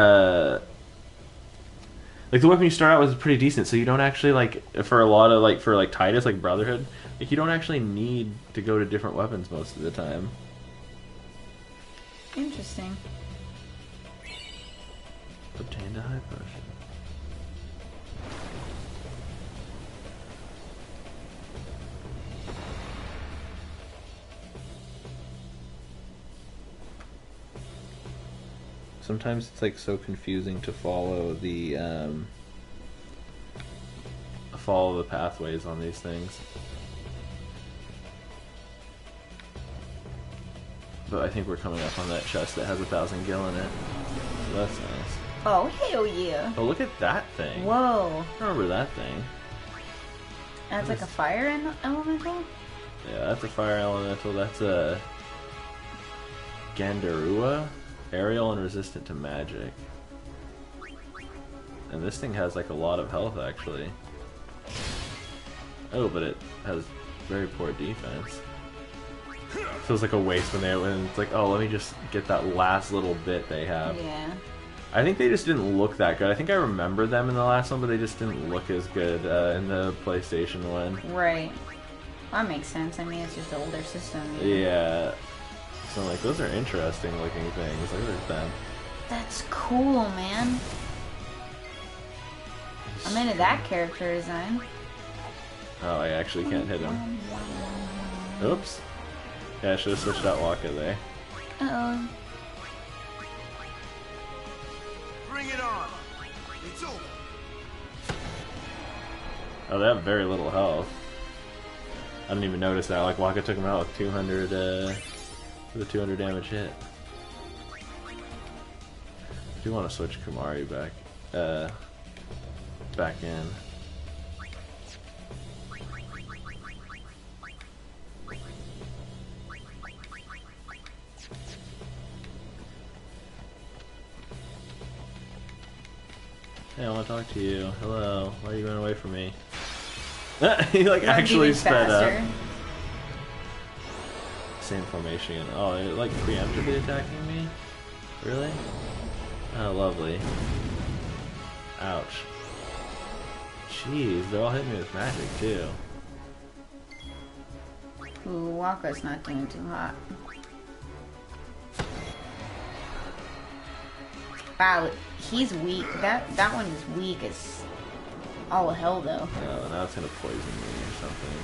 the weapon you start out with is pretty decent, so you don't actually like for a lot of like for like Tidus, like Brotherhood, like you don't actually need to go to different weapons most of the time. Interesting. Obtained a high potion. Sometimes it's like so confusing to follow the pathways on these things. But I think we're coming up on that chest that has 1,000 gil in it. So that's nice. Oh, hell yeah. Oh, look at that thing. Whoa. I remember that thing. That's like a fire elemental? Yeah, that's a fire elemental. That's a Gandarua. Aerial and resistant to magic. And this thing has like a lot of health actually. Oh, but it has very poor defense. Feels like a waste when it's like, oh, let me just get that last little bit they have. Yeah. I think they just didn't look that good. I think I remember them in the last one, but they just didn't look as good in the PlayStation one. Right. That makes sense. I mean, it's just an older system. Yeah. So I'm like, those are interesting looking things. Look at them. That's cool, man. I'm into that character design. Oh, I actually can't hit him. Oops. Yeah, I should have switched out Waka there. Uh-oh. Bring it on. It's over. Oh, they have very little health. I didn't even notice that. Like, Waka took him out with 200, with a 200 damage hit. I do want to switch Kumari back in. Hey, I want to talk to you. Hello. Why are you running away from me? He like actually sped up. Same formation again. Oh, it like preemptively attacking me? Really? Oh, lovely. Ouch. Jeez, they're all hitting me with magic too. Ooh, Waka's not doing too hot. Wow, he's weak. That one is weak as all hell though. Oh, now it's gonna poison me or something.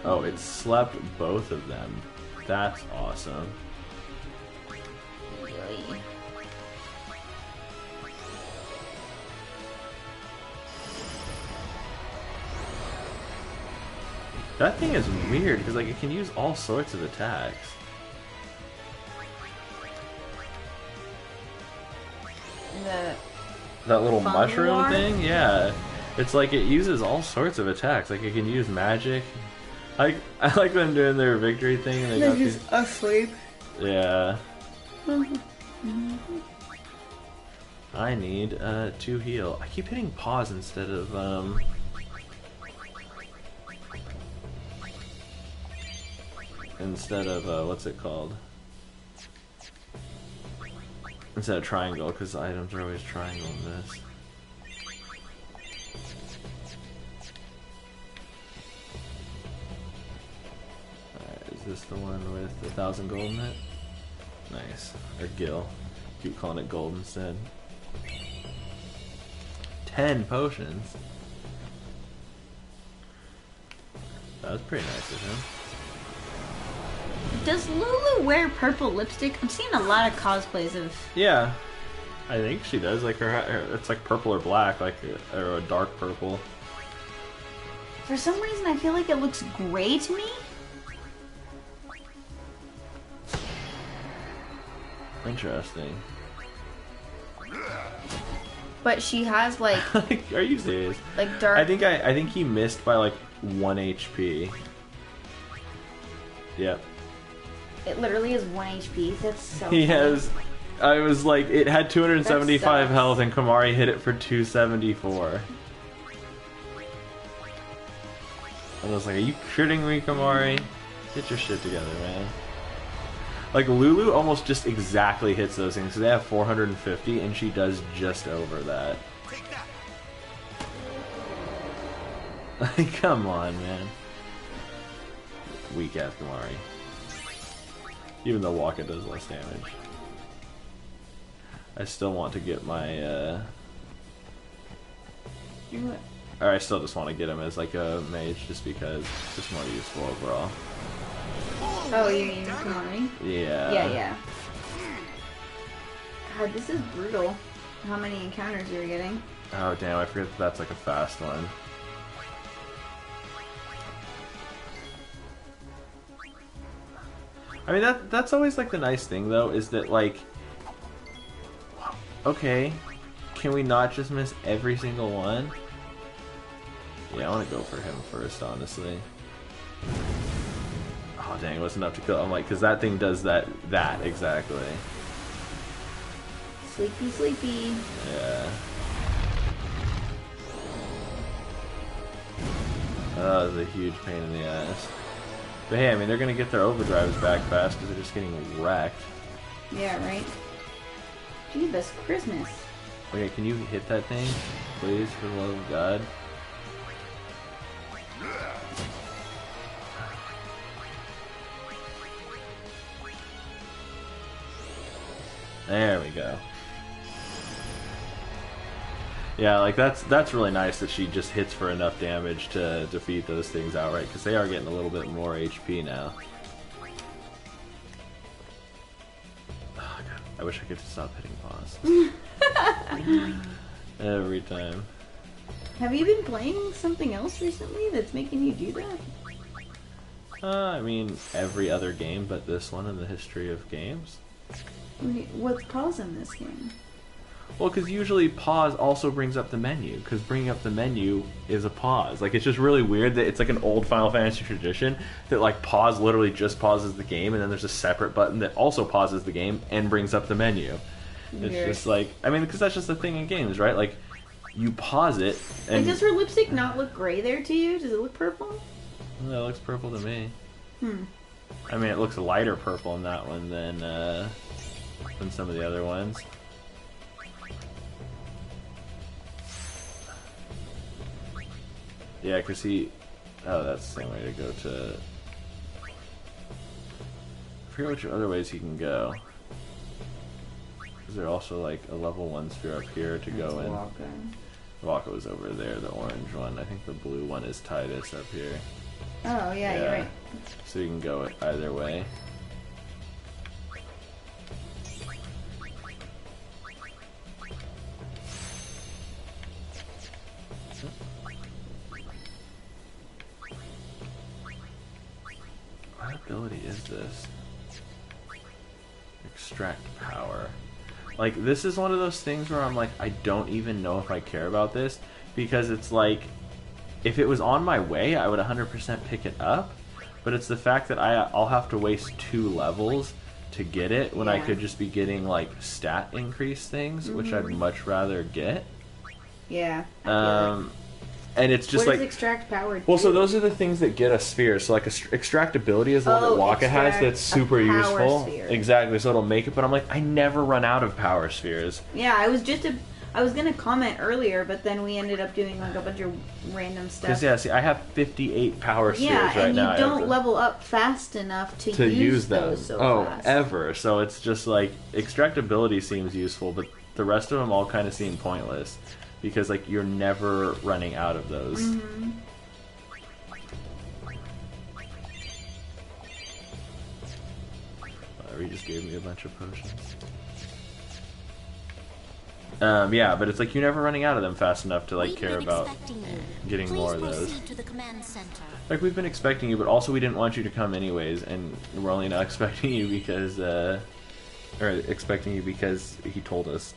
Oh, it slept both of them. That's awesome. That thing is weird because like it can use all sorts of attacks. That little mushroom thing, yeah. It's like it uses all sorts of attacks. Like it can use magic. I like them doing their victory thing. And they got just asleep. Yeah. I need to heal. I keep hitting pause instead of what's it called? Instead of triangle, because items are always triangle in this. Alright, is this the one with 1,000 gold in it? Nice. Or gil. Keep calling it gold instead. 10 potions. That was pretty nice of him. Does Lulu wear purple lipstick? I'm seeing a lot of cosplays of... Yeah. I think she does. Like her it's like purple or black, like or a dark purple. For some reason, I feel like it looks gray to me. Interesting. But she has like... Are you serious? Like dark... I think he missed by like 1 HP. Yep. It literally is 1 HP. That's so He funny. has... I was like, it had 275 health and Kumari hit it for 274. I was like, are you kidding me, Kumari? Get your shit together, man. Like, Lulu almost just exactly hits those things. So they have 450, and she does just over that. Like, come on, man. Weak ass Gamari. Even though Waka does less damage. I still want to get my, Or I still just want to get him as, like, a mage, just because it's just more useful overall. Oh, you mean Gamari? Yeah. Yeah. God, this is brutal. How many encounters you're getting? Oh, damn, I forget that that's, like, a fast one. I mean, that's always, like, the nice thing, though, is that, like, okay, can we not just miss every single one? Yeah, I want to go for him first, honestly. Oh, dang, it wasn't enough to kill. I'm like, because that thing does that exactly. Sleepy. Yeah. That was a huge pain in the ass. But hey, I mean, they're going to get their overdrives back fast because they're just getting wrecked. Yeah, right? Jesus Christmas. Okay, can you hit that thing? Please, for the love of God. There we go. Yeah, like that's really nice that she just hits for enough damage to defeat those things outright, because they are getting a little bit more HP now. Oh, God. I wish I could stop hitting pause. Every time. Have you been playing something else recently that's making you do that? I mean, every other game but this one in the history of games. What's pause in this game? Well, because usually pause also brings up the menu, because bringing up the menu is a pause. Like, it's just really weird that it's like an old Final Fantasy tradition that, like, pause literally just pauses the game, and then there's a separate button that also pauses the game and brings up the menu. It's just like, I mean, because that's just the thing in games, right? Like, you pause it, and... Like, does her lipstick not look gray there to you? Does it look purple? Well, it looks purple to me. I mean, it looks lighter purple in that one than some of the other ones. Yeah, because he... Oh, that's the same way to go to... I forget which other ways he can go. Is there also, like, a level 1 sphere up here to go in? Waka was over there, the orange one. I think the blue one is Tidus up here. Oh, yeah, you're right. So you can go either way. What ability is this? Extract power. Like, this is one of those things where I'm like, I don't even know if I care about this, because it's like, if it was on my way, I would 100% pick it up, but it's the fact that I'll have to waste 2 levels to get it when I could just be getting, like, stat increase things, which I'd much rather get. Yeah. And it's just what like... does extract power do? Well, so those are the things that get us spheres. So, like, extract ability is the one that Waka has that's super useful. Sphere. Exactly, so it'll make it, but I'm like, I never run out of power spheres. Yeah, I was gonna comment earlier, but then we ended up doing, like, a bunch of random stuff. Because, yeah, see, I have 58 power spheres right now. Yeah, and you don't level up fast enough to use them. Those so fast. Ever. So it's just, like, extract ability seems useful, but the rest of them all kind of seem pointless. Because, like, you're never running out of those. He just gave me a bunch of potions. Yeah, but it's like you're never running out of them fast enough to, like, care about getting more of those. Like, we've been expecting you, but also we didn't want you to come anyways, and we're only not expecting you because, or expecting you because he told us.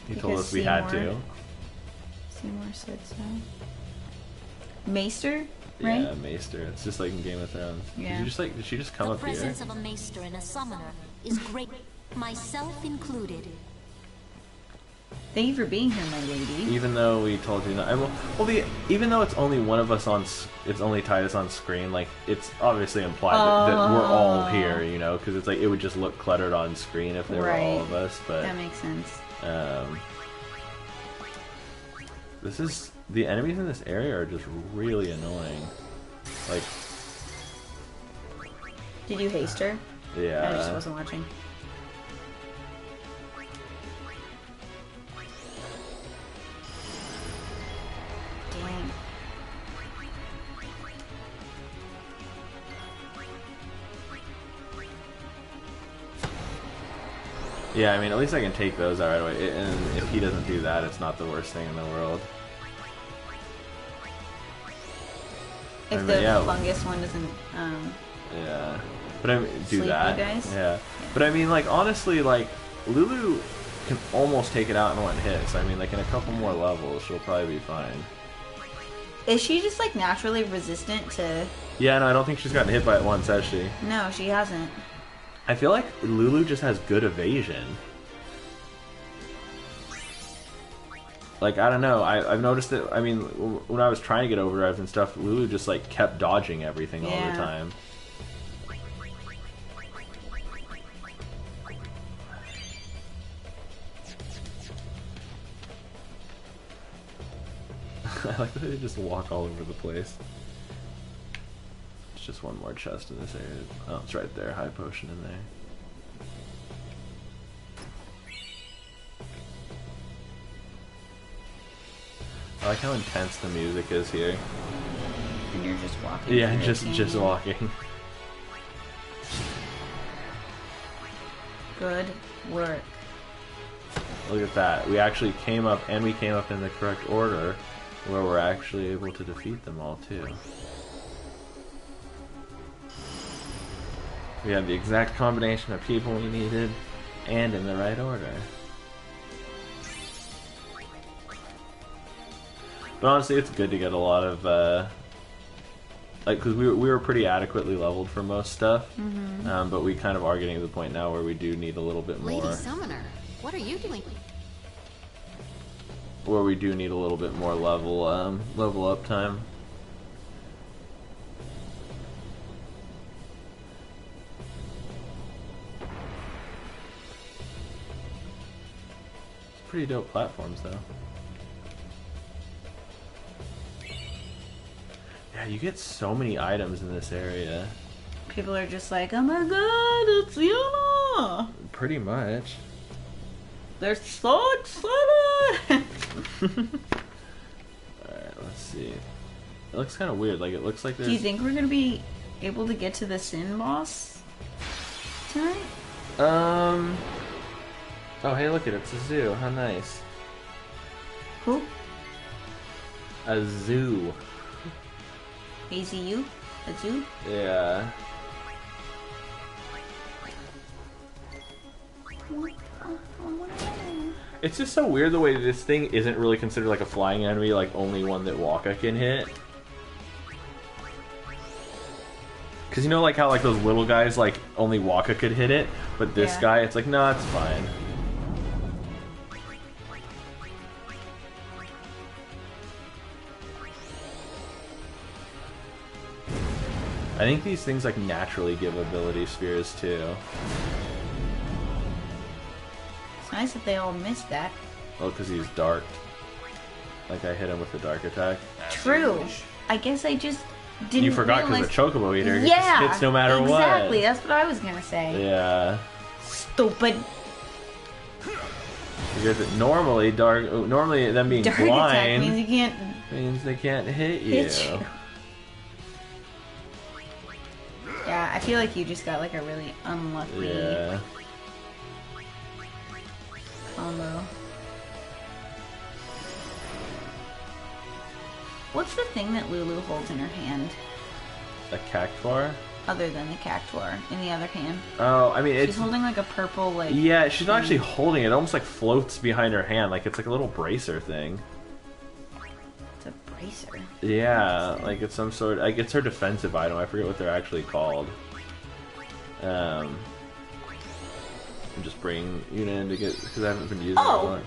He told us we had to. Seymour said so. Maester, right? Yeah, Maester. It's just like in Game of Thrones. Yeah. Did she just come up here? The presence of a Maester and a summoner is great, myself included. Thank you for being here, my lady. Even though we told you not, even though it's only one of us it's only Titus on screen. Like it's obviously implied that we're all here, you know, because it's like it would just look cluttered on screen if there were all of us. But that makes sense. The enemies in this area are just really annoying. Like, did you haste her? Yeah. I just wasn't watching. Dang. Yeah, I mean, at least I can take those out right away. And if he doesn't do that, it's not the worst thing in the world. If the fungus one doesn't, yeah. But I mean, do sleep that. you guys? Yeah. But I mean, like, honestly, like, Lulu can almost take it out in one hit. So, I mean, like, in a couple more levels, she'll probably be fine. Is she just, like, naturally resistant to... Yeah, no, I don't think she's gotten hit by it once, has she? No, she hasn't. I feel like Lulu just has good evasion. Like, I don't know, I've noticed that, I mean, when I was trying to get overdrives and stuff, Lulu just, like, kept dodging everything all the time. I like that they just walk all over the place. It's just one more chest in this area. Oh, it's right there, high potion in there. I like how intense the music is here. And you're just walking. Yeah, just walking. Good work. Look at that. We actually came up, and we came up in the correct order, where we're actually able to defeat them all, too. We had the exact combination of people we needed, and in the right order. But honestly, it's good to get a lot of, like, because we were pretty adequately leveled for most stuff, but we kind of are getting to the point now where we do need a little bit more. Lady Summoner, what are you doing? Where we do need a little bit more level up time. It's pretty dope platforms, though. Yeah, you get so many items in this area. People are just like, oh my god, it's Yana! Pretty much. They're so excited! Alright, let's see. It looks kind of weird. Like, it looks like there's... Do you think we're gonna be able to get to the Sin boss tonight? Oh, hey, look at it. It's a zoo. How nice. Who? A zoo. AZU? A zoo? Yeah. It's just so weird the way this thing isn't really considered like a flying enemy, like only one that Waka can hit. Because you know, like how like those little guys, like only Waka could hit it, but this guy, it's like, nah, it's fine. I think these things like naturally give ability spheres too. It's nice that they all missed that. Oh, because he's dark. Like I hit him with the dark attack. True. I guess I just didn't. You forgot because the Chocobo Eater yeah, hits no matter what. Exactly. That's what I was gonna say. Yeah. Stupid. Because normally normally them being dark blind attack means you can't. Means they can't hit you. Yeah, I feel like you just got like a really unlucky combo. What's the thing that Lulu holds in her hand? A cactuar? Other than the cactuar in the other hand. Oh, I mean, she's holding like a purple like. Yeah, she's not actually holding it. It almost like floats behind her hand, like it's like a little bracer thing. It's a bracer. Yeah, like it's some sort. Like it's her defensive item. I forget what they're actually called. I'm just bringing Yuna in to get because I haven't been using it a lot.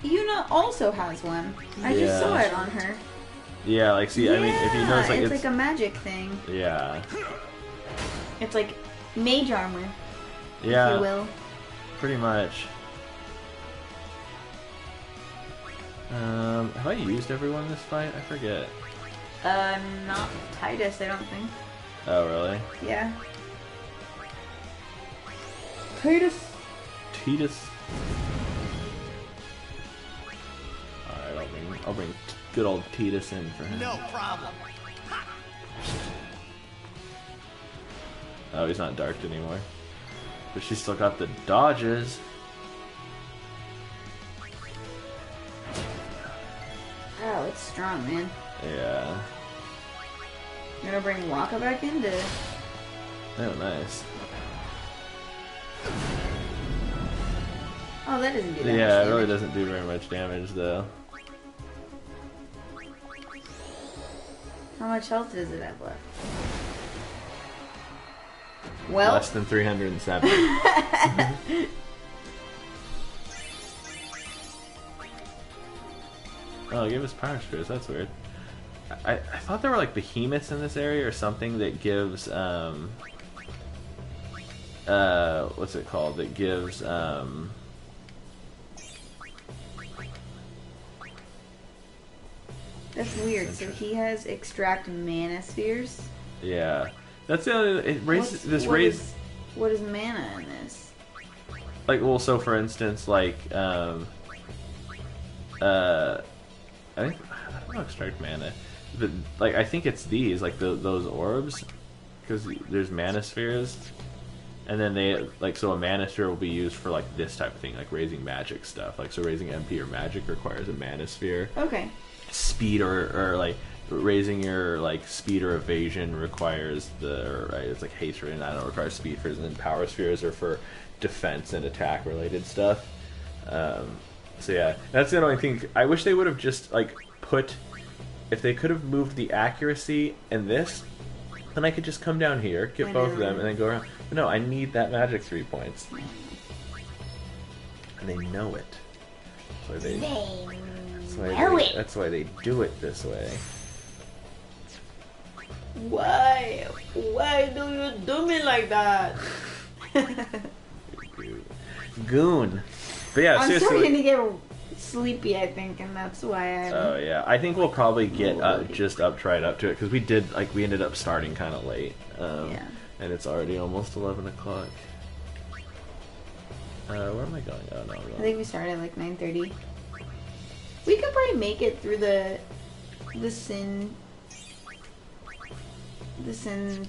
Yuna also has one. I just saw it on her. Yeah, like, see, I mean, if you notice, like, it's like a magic thing. Yeah. It's like mage armor, Yeah. if you will. Pretty much. Have I used everyone in this fight? I forget. Not Titus, I don't think. Oh, really? Yeah. Titus. Alright, I'll bring good old Titus in for him. No problem. Oh, he's not darked anymore. But she's still got the dodges. Oh, it's strong, man. Yeah. I'm gonna bring Waka back in to... Oh, nice. Oh, that doesn't do that much Yeah, it really damage. doesn't do very much damage, though. How much health does it have left? Well... Less than 307. Oh, it gave us power spheres. That's weird. I thought there were like behemoths in this area or something that gives what's it called? That gives That's weird. So he has extract mana spheres. yeah. That's the other. It raises this What raise. is- What is mana in this? Like, well, so for instance, like I think I don't know extract mana, but like I think it's these like those orbs, because there's mana spheres, and then they like so a mana sphere will be used for like this type of thing, like raising magic stuff. Like so raising MP or magic requires a mana sphere. Okay. Speed or like raising your like speed or evasion requires right, it's like haste and I don't require speed spheres, and then power spheres are for defense and attack related stuff. So yeah, that's the only thing. I wish they would have just like put, if they could have moved the accuracy in this, then I could just come down here, get both of them, and then go around. But no, I need that magic 3 points, and they know it. So that's why they do it this way. Why? Why do you do me like that? Goon. But yeah, I'm seriously. starting to get sleepy, I think, and that's why I'm... Oh yeah, I think we'll probably get just right up to it, because we ended up starting kind of late. Yeah. And it's already almost 11 o'clock. Where am I going? Oh no. I think we started at like 9:30. We could probably make it through the Sin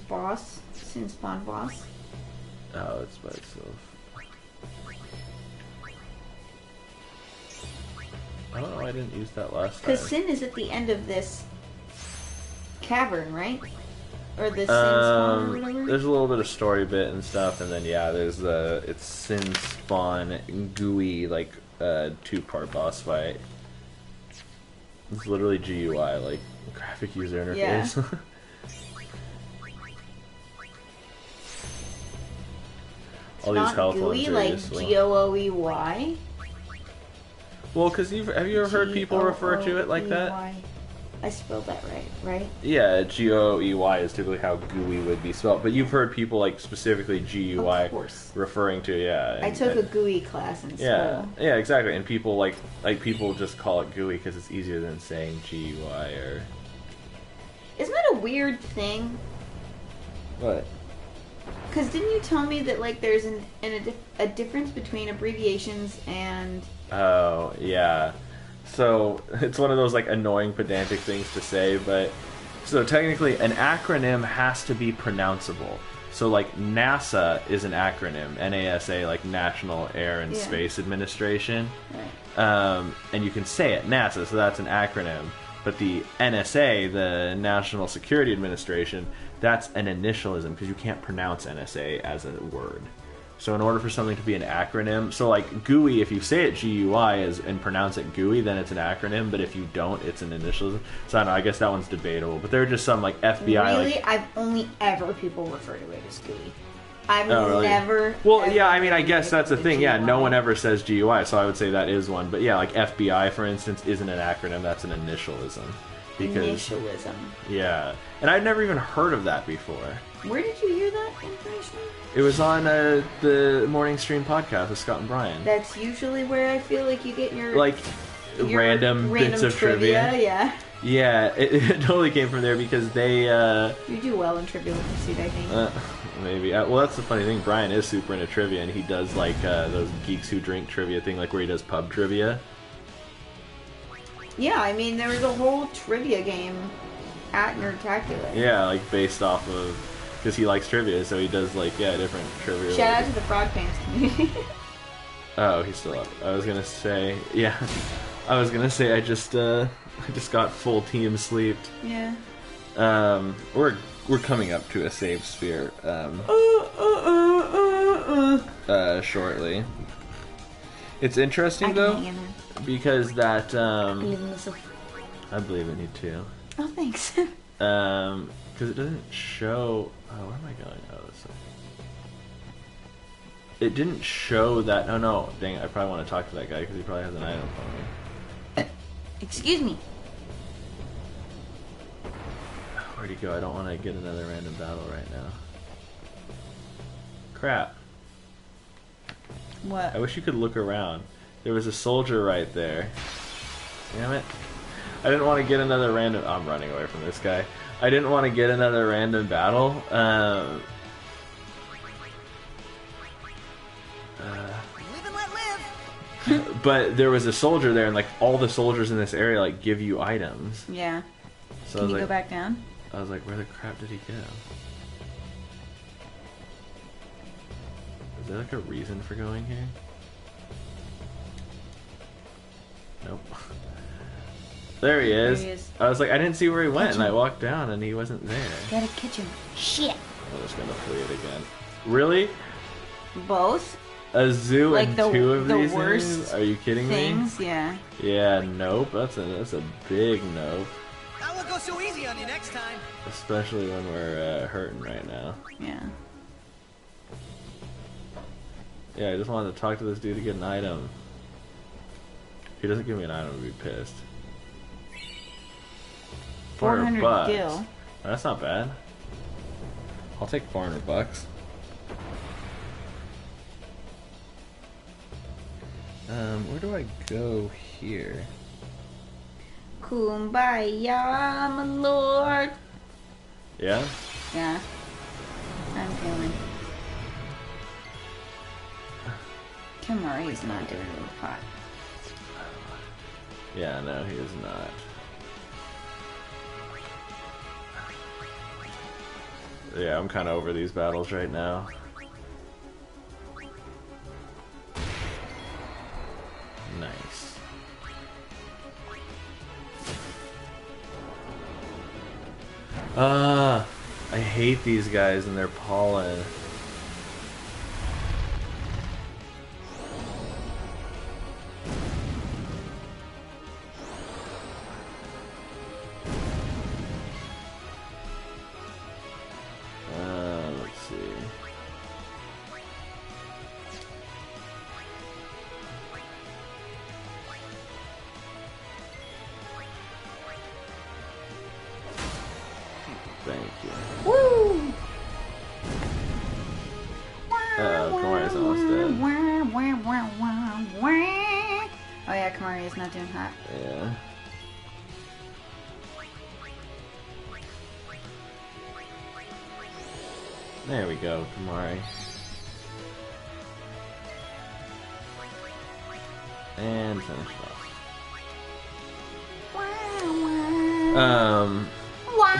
boss, Sin spawn boss. Oh, it's by itself. I don't know why I didn't use that last time. Because Sin is at the end of this cavern, right? Or the Sin spawn or whatever? There's a little bit of story bit and stuff, and then yeah, there's it's Sin spawn gooey like 2-part boss fight. It's literally GUI, like graphic user interface. Yeah. All these health gooey, ones are like just GOOEY? Well, because have you ever heard people refer to it like that? I spelled that right? Yeah, GOEY is typically how GUI would be spelled, but you've heard people like specifically GUI referring to, yeah. I took a GUI class in school. Yeah, exactly. And people like people just call it GUI because it's easier than saying GUI or. Isn't that a weird thing? What? Because didn't you tell me that like there's a difference between abbreviations and... Oh, yeah. So, it's one of those like annoying pedantic things to say, but... So technically, an acronym has to be pronounceable. So like NASA is an acronym, NASA, like National Air and Space Administration. Right. And you can say it, NASA, so that's an acronym. But the NSA, the National Security Administration, that's an initialism because you can't pronounce NSA as a word. So in order for something to be an acronym, so like GUI, if you say it GUI and pronounce it GUI, then it's an acronym. But if you don't, it's an initialism. So I don't know. I guess that one's debatable. But there are just some like FBI. Really, like, I've only ever people refer to it as GUI. I've Oh, really? never. Well, ever yeah, I mean, I guess that's the thing. Yeah, no GUI. one ever says GUI, so I would say that is one. But yeah, like FBI, for instance, isn't an acronym. That's an initialism. Initialism. Yeah, and I'd never even heard of that before. Where did you hear that information? It was on the Morning Stream podcast with Scott and Brian. That's usually where I feel like you get your Like your random bits of trivia. Yeah, Yeah, it totally came from there because they. you do well in Trivial Pursuit, I think. Maybe. Well, that's the funny thing. Brian is super into trivia, and he does like those Geeks Who Drink trivia thing, like where he does pub trivia. Yeah, I mean there was a whole trivia game at Nerdtacular. Yeah, like based off of because he likes trivia, so he does like different trivia. Shout out to the Frog Pants community. Oh, he's still up. I was gonna say, yeah. I was gonna say I just got full team sleeped. Yeah. We're coming up to a save sphere shortly. It's interesting though because that I believe in myself. I believe in you too. Oh, thanks. Because it doesn't show. Oh, where am I going? Oh, this way. It didn't show that. Oh no, dang! I probably want to talk to that guy because he probably has an item for me. Excuse me. Where'd he go? I don't want to get another random battle right now. Crap. What? I wish you could look around. There was a soldier right there. Damn it. I didn't want to get another random... I'm running away from this guy. I didn't want to get another random battle. Live and let live. But there was a soldier there, and like all the soldiers in this area like give you items. Yeah. So Can I was you like, go back down? I was like, where the crap did he go? Is there like a reason for going here? Nope. There he is. There he is. I was like, I didn't see where he went, Catch and I him. walked down, and he wasn't there. Gotta catch him. Shit. I'm just gonna flee it again. Really? Both? A zoo Like and the- two of the these? worst things? Are you kidding Things, me? yeah. Yeah, nope. That's a big nope. I won't go so easy on you next time. Especially when we're hurting right now. Yeah. Yeah, I just wanted to talk to this dude to get an item. If he doesn't give me an item, I'll be pissed. 400 bucks. gil. That's not bad. I'll take 400 bucks. Where do I go here? Kumbaya, my lord. Yeah? Yeah. I'm feeling. Kimuri's not doing it hot. Yeah, no, he is not. Yeah, I'm kind of over these battles right now. Nice. I hate these guys and their pollen. Let's see. Thank you. Woo! Uh-oh, Kamari's almost dead. Oh yeah, Kamari is not doing hot. Yeah. There we go, Kamari. And finish it off.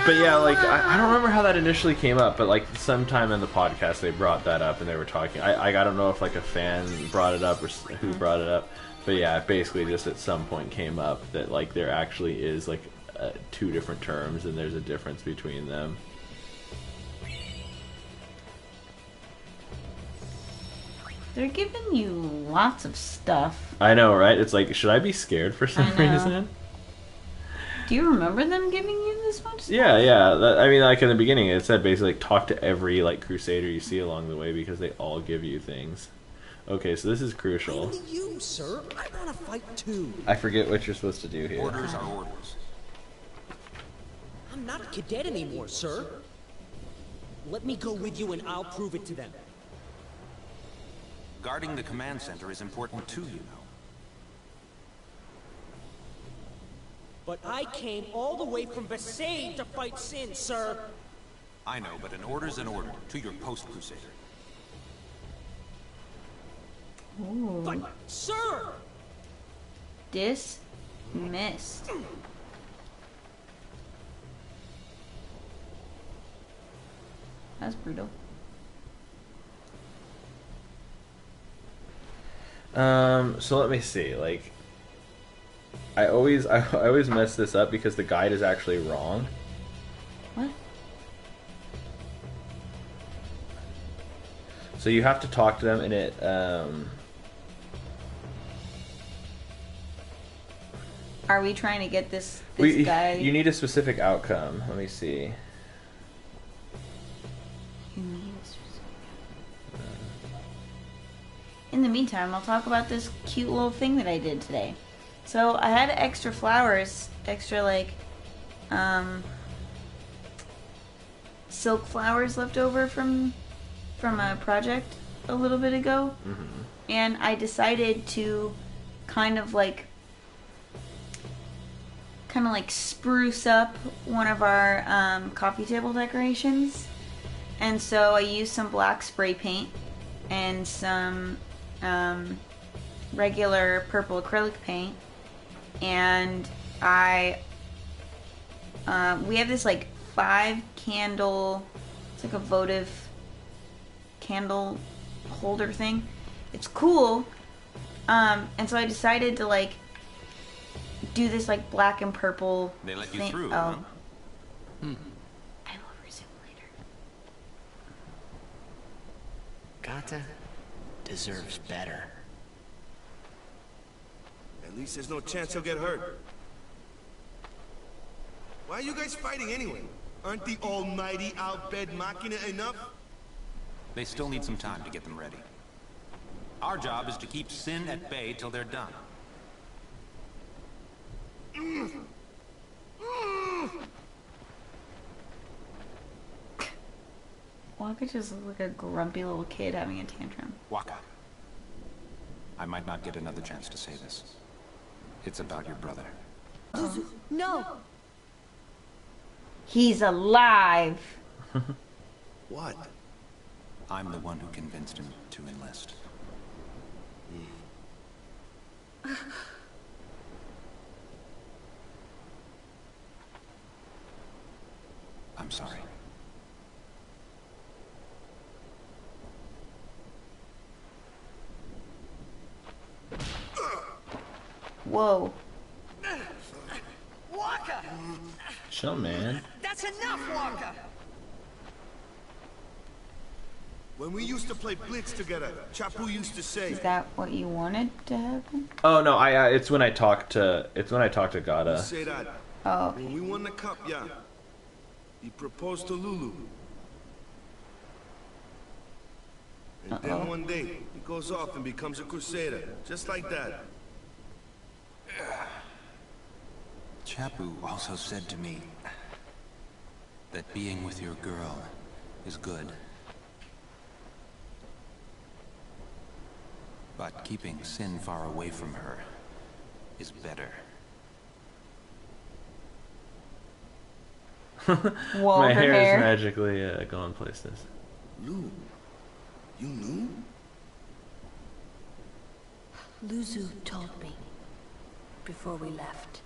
But yeah, like, I don't remember how that initially came up, but like sometime in the podcast they brought that up and they were talking. I don't know if like a fan brought it up or who brought it up, but yeah, basically just at some point came up that like there actually is like two different terms and there's a difference between them. They're giving you lots of stuff. I know, right? It's like, should I be scared for some I know. reason? Do Do you remember them giving you this much stuff? Yeah, yeah. I mean, like in the beginning, it said basically like, talk to every like Crusader you see along the way because they all give you things. Okay, so this is crucial. Only you, sir. I want to fight too. I forget what you're supposed to do here. Orders are orders. I'm not a cadet anymore, sir. Let me go with you and I'll prove it to them. Guarding the command center is important too, you know. But I came all the way from Besaid to fight Sin, sir. I know, but an order's an order. To your post, Crusader. Ooh. But, sir! Dismissed. That's brutal. So let me see. Like, I always mess this up because the guide is actually wrong. What? So you have to talk to them, and it Are we trying to get this guy? You need a specific outcome. Let me see. In the meantime, I'll talk about this cute little thing that I did today. So I had extra flowers, extra like silk flowers left over from a project a little bit ago, and I decided to kind of like spruce up one of our coffee table decorations. And so I used some black spray paint and some regular purple acrylic paint, and we have this like 5 candle, it's like a votive candle holder thing. It's cool, and so I decided to like do this like black and purple They let you thing. through, Oh. huh? I will resume later. Gata deserves better. At least there's no chance he'll get hurt. Why are you guys fighting anyway? Aren't the almighty Al-Bhed Machina enough? They still need some time to get them ready. Our job is to keep Sin at bay till they're done. Waka just looked like a grumpy little kid having a tantrum. Waka. I might not get another chance to say this. It's about your brother. No! He's alive! What? I'm the one who convinced him to enlist. I'm sorry. Whoa. Waka! Chill, man. That's enough, Waka! When we used to play Blitz together, Chapu used to say... Is that what you wanted to happen? Oh no, it's when I talk to Gata. Say that. Oh, okay. When we won the cup, yeah. He proposed to Lulu. And then one day, he goes off and becomes a Crusader. Just like that. Chapu also said to me that being with your girl is good. But keeping Sin far away from her is better. Whoa, My her hair hair. is magically going places. Lou, you knew? Luzu told me before we left.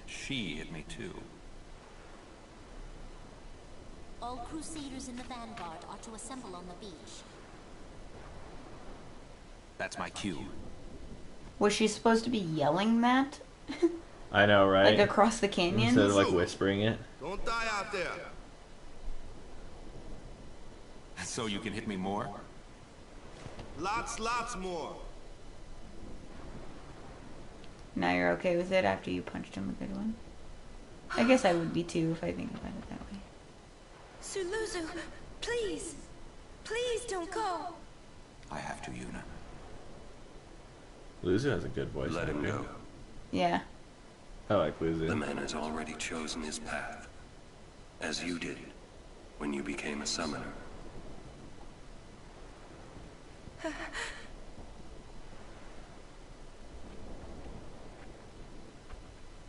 She hit me too. All Crusaders in the Vanguard are to assemble on the beach. That's my cue. Was she supposed to be yelling that? I know, right? Like across the canyon? Instead of like whispering it. Don't die out there. So you can hit me more? Lots more. Now you're okay with it after you punched him a good one? I guess I would be too if I think about it that way. Sir Luzu, please. Please don't go. I have to, Yuna. Luzu has a good voice. Let him go. Yeah. I like Luzu. The man has already chosen his path, as you did when you became a summoner.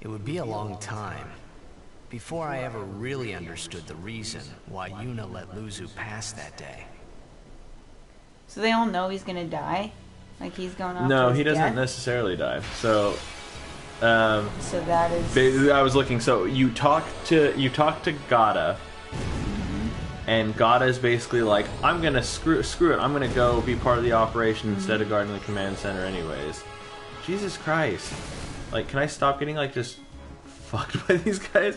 It would be a long time before I ever really understood the reason why Yuna let Luzu pass that day. So they all know he's gonna die? Like he's going off No, to his he doesn't death? necessarily die. So, So that is... I was looking. So you talk to Gata, and Gata is basically like, I'm gonna screw it. I'm gonna go be part of the operation instead of guarding the command center, anyways. Jesus Christ! Like, can I stop getting like just fucked by these guys?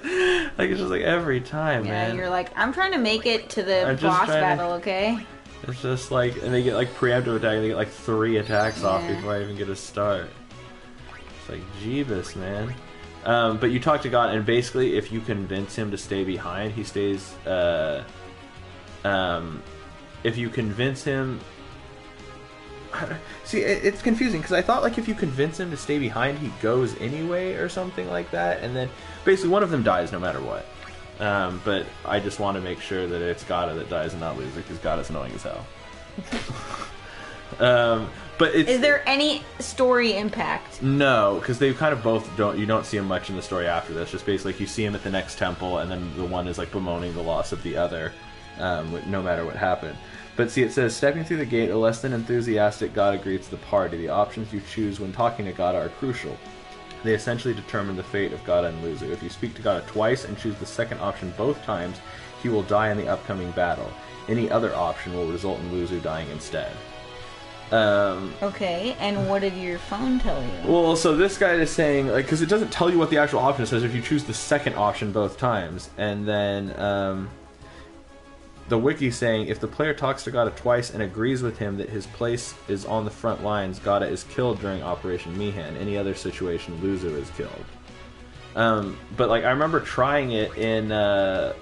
Like it's just like every time, Yeah, man. you're like, I'm trying to make it to the I'm just boss trying to- battle, okay? It's just like, and they get like preemptive attack, and they get like 3 attacks off Yeah. before I even get a start. It's like, Jeebus, man. But you talk to God, and basically, if you convince him to stay behind, he stays. If you convince him, see, it's confusing because I thought like if you convince him to stay behind, he goes anyway or something like that, and then basically one of them dies no matter what. But I just want to make sure that it's Gata that dies and not Luzu, because Gata's annoying as hell. But it's, Is there any story impact? no, because they kind of both you don't see him much in the story after this. Just basically, like, you see him at the next temple, and then the one is like bemoaning the loss of the other, no matter what happened. But see, it says, stepping through the gate, a less than enthusiastic Gata greets the party. The options you choose when talking to Gata are crucial. They essentially determine the fate of Gata and Luzu. If you speak to Gata twice and choose the second option both times, he will die in the upcoming battle. Any other option will result in Luzu dying instead. Okay, and what did your phone tell you? Well, so this guy is saying, like, because it doesn't tell you what the actual option is. It says if you choose the second option both times. And then the wiki's saying, if the player talks to Gata twice and agrees with him that his place is on the front lines, Gata is killed during Operation Mihan. Any other situation, Luzu is killed. But, like, I remember trying it in the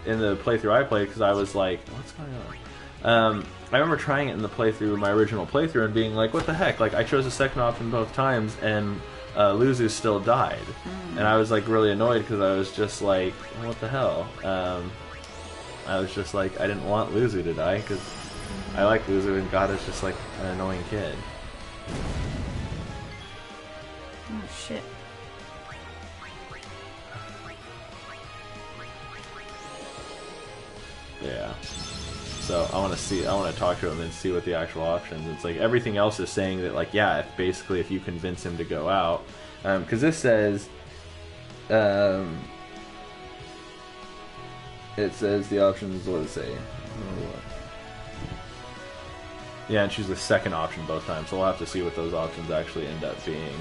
playthrough I played, because I was like, what's going on? I remember trying it in the playthrough, my original playthrough, and being like, what the heck? Like, I chose the second option both times, and Luzu still died. And I was, like, really annoyed, because I was just like, what the hell? I was just like, I didn't want Luzu to die, because I like Luzu, and Gata's just, like, an annoying kid. Oh, shit. Yeah. So I want to talk to him and see what the actual options. It's like everything else is saying that, like, yeah, if you convince him to go out, because this says, it says the options. What does it say? Yeah, and choose the second option both times. So we'll have to see what those options actually end up being.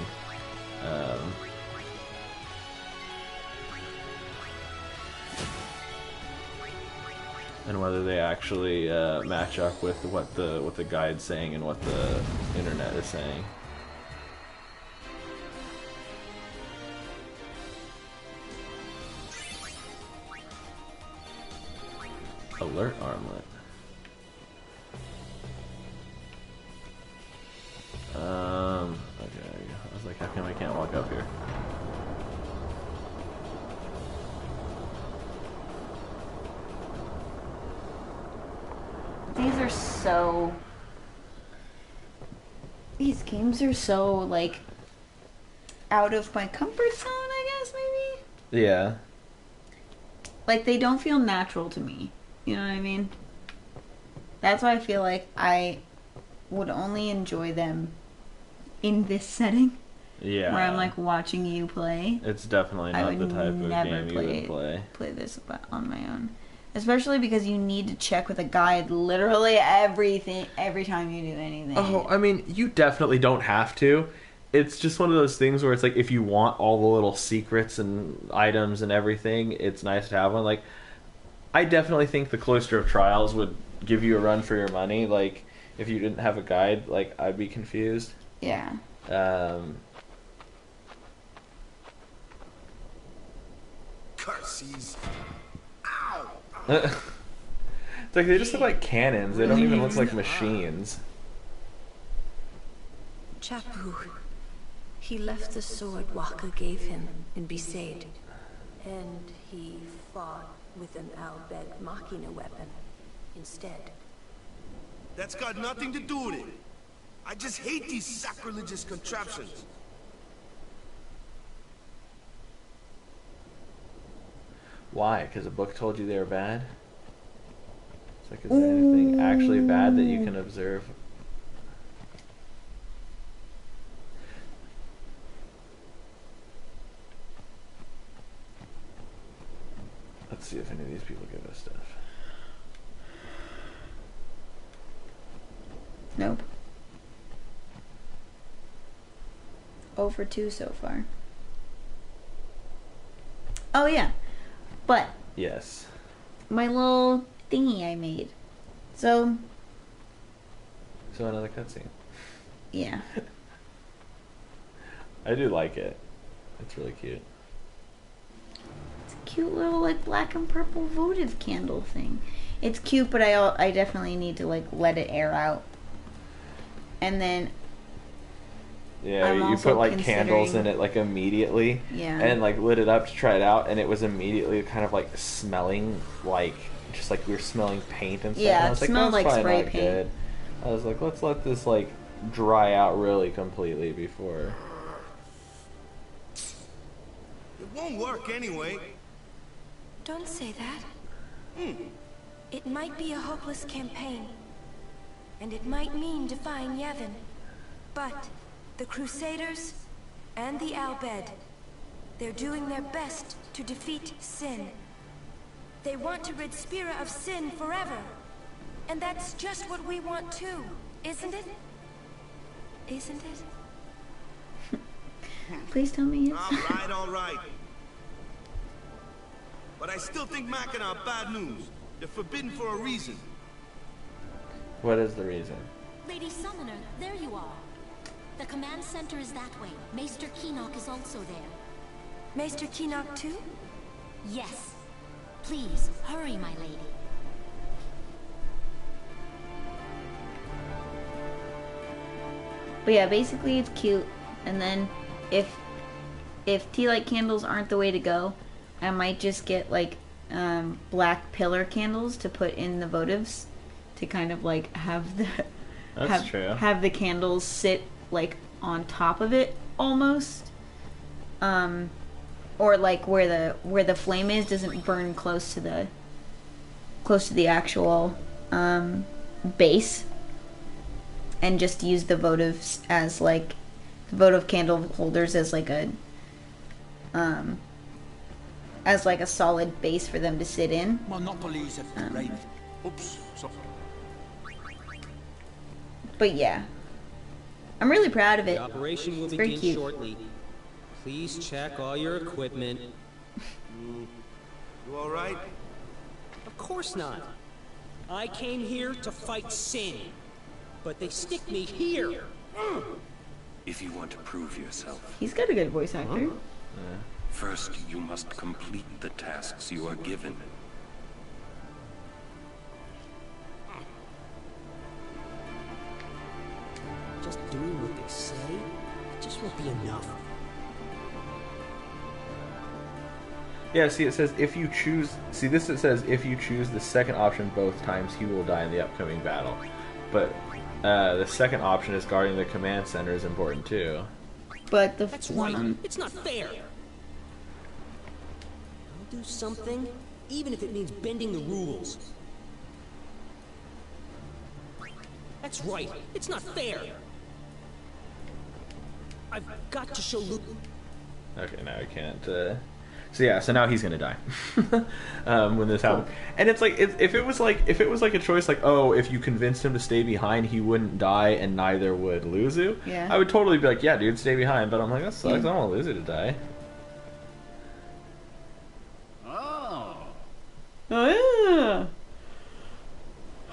And whether they actually match up with what the guide's saying and what the internet is saying. Alert armlet. Okay. I was like, how come I can't walk up here? These games are so, like, out of my comfort zone, I guess, maybe? Yeah. Like, they don't feel natural to me. You know what I mean? That's why I feel like I would only enjoy them in this setting. Yeah. Where I'm, like, watching you play. It's definitely not the type of game you would play. Play this on my own. Especially because you need to check with a guide literally every time you do anything. Oh, I mean, you definitely don't have to. It's just one of those things where it's like, if you want all the little secrets and items and everything, it's nice to have one. Like, I definitely think the Cloister of Trials would give you a run for your money. Like, if you didn't have a guide, like, I'd be confused. Yeah. Seize. Ow! It's like they just look like cannons. They don't even look like machines. Chapu. He left the sword Waka gave him in Besaid. And he fought with an Al Bhed Machina weapon instead. That's got nothing to do with it. I just hate these sacrilegious contraptions. Why? Because the book told you they were bad? It's like, is there anything actually bad that you can observe? Let's see if any of these people give us stuff. Nope. 0 for 2 so far. Oh yeah. But Yes. my little thingy I made. So another cutscene. yeah. I do like it. It's really cute. It's a cute little like black and purple votive candle thing. It's cute, but I definitely need to like let it air out. And then Yeah, I'm you also put like candles in considering- it like immediately. Yeah. And like lit it up to try it out, and it was immediately kind of like smelling like just like we were smelling paint and stuff. Yeah, and I it was smelled "That's like probably spray not paint." good." I was like, let's let this like dry out really completely before. It won't work anyway. Don't say that. It might be a hopeless campaign. And it might mean defying Yevon. But the Crusaders and the Al Bhed, they're doing their best to defeat sin. They want to rid Spira of sin forever. And that's just what we want too, isn't it? Isn't it? Please tell me yes. All right. But I still think Machina are bad news. They're forbidden for a reason. What is the reason? Lady Summoner, there you are. The command center is that way. Maester Keenock is also there. Maester Keenock too? Yes. Please, hurry, my lady. But yeah, basically it's cute. And then if tea light candles aren't the way to go, I might just get like black pillar candles to put in the votives to kind of like have the That's true. have the candles sit like on top of it almost. Or like where the flame is doesn't burn close to the actual base. And just use the votives as like the votive candle holders as like a solid base for them to sit in. Monopolies have great. Oops. Sorry. But yeah, I'm really proud of it. The operation will It's very begin cute. shortly. Please check all your equipment. You all right? Of course not. I came here to fight sin. But they stick me here. If you want to prove yourself, He's got a good voice actor. first you must complete the tasks you are given. Just doing what they say, it just won't be enough. Yeah, see, it says if you choose. See, this it says if you choose the second option both times, he will die in the upcoming battle. But the second option is guarding the command center is important too. But the That's one right. on It's not fair. I'll do something, even if it means bending the rules. That's right. It's not fair. I've got to show Luke. Okay, now I can't. So yeah, so now he's gonna die when this happens. And it's like if it was like a choice like, oh, if you convinced him to stay behind, he wouldn't die, and neither would Luzu. Yeah. I would totally be like, yeah, dude, stay behind. But I'm like, that sucks. I don't want Luzu to die. Oh. Oh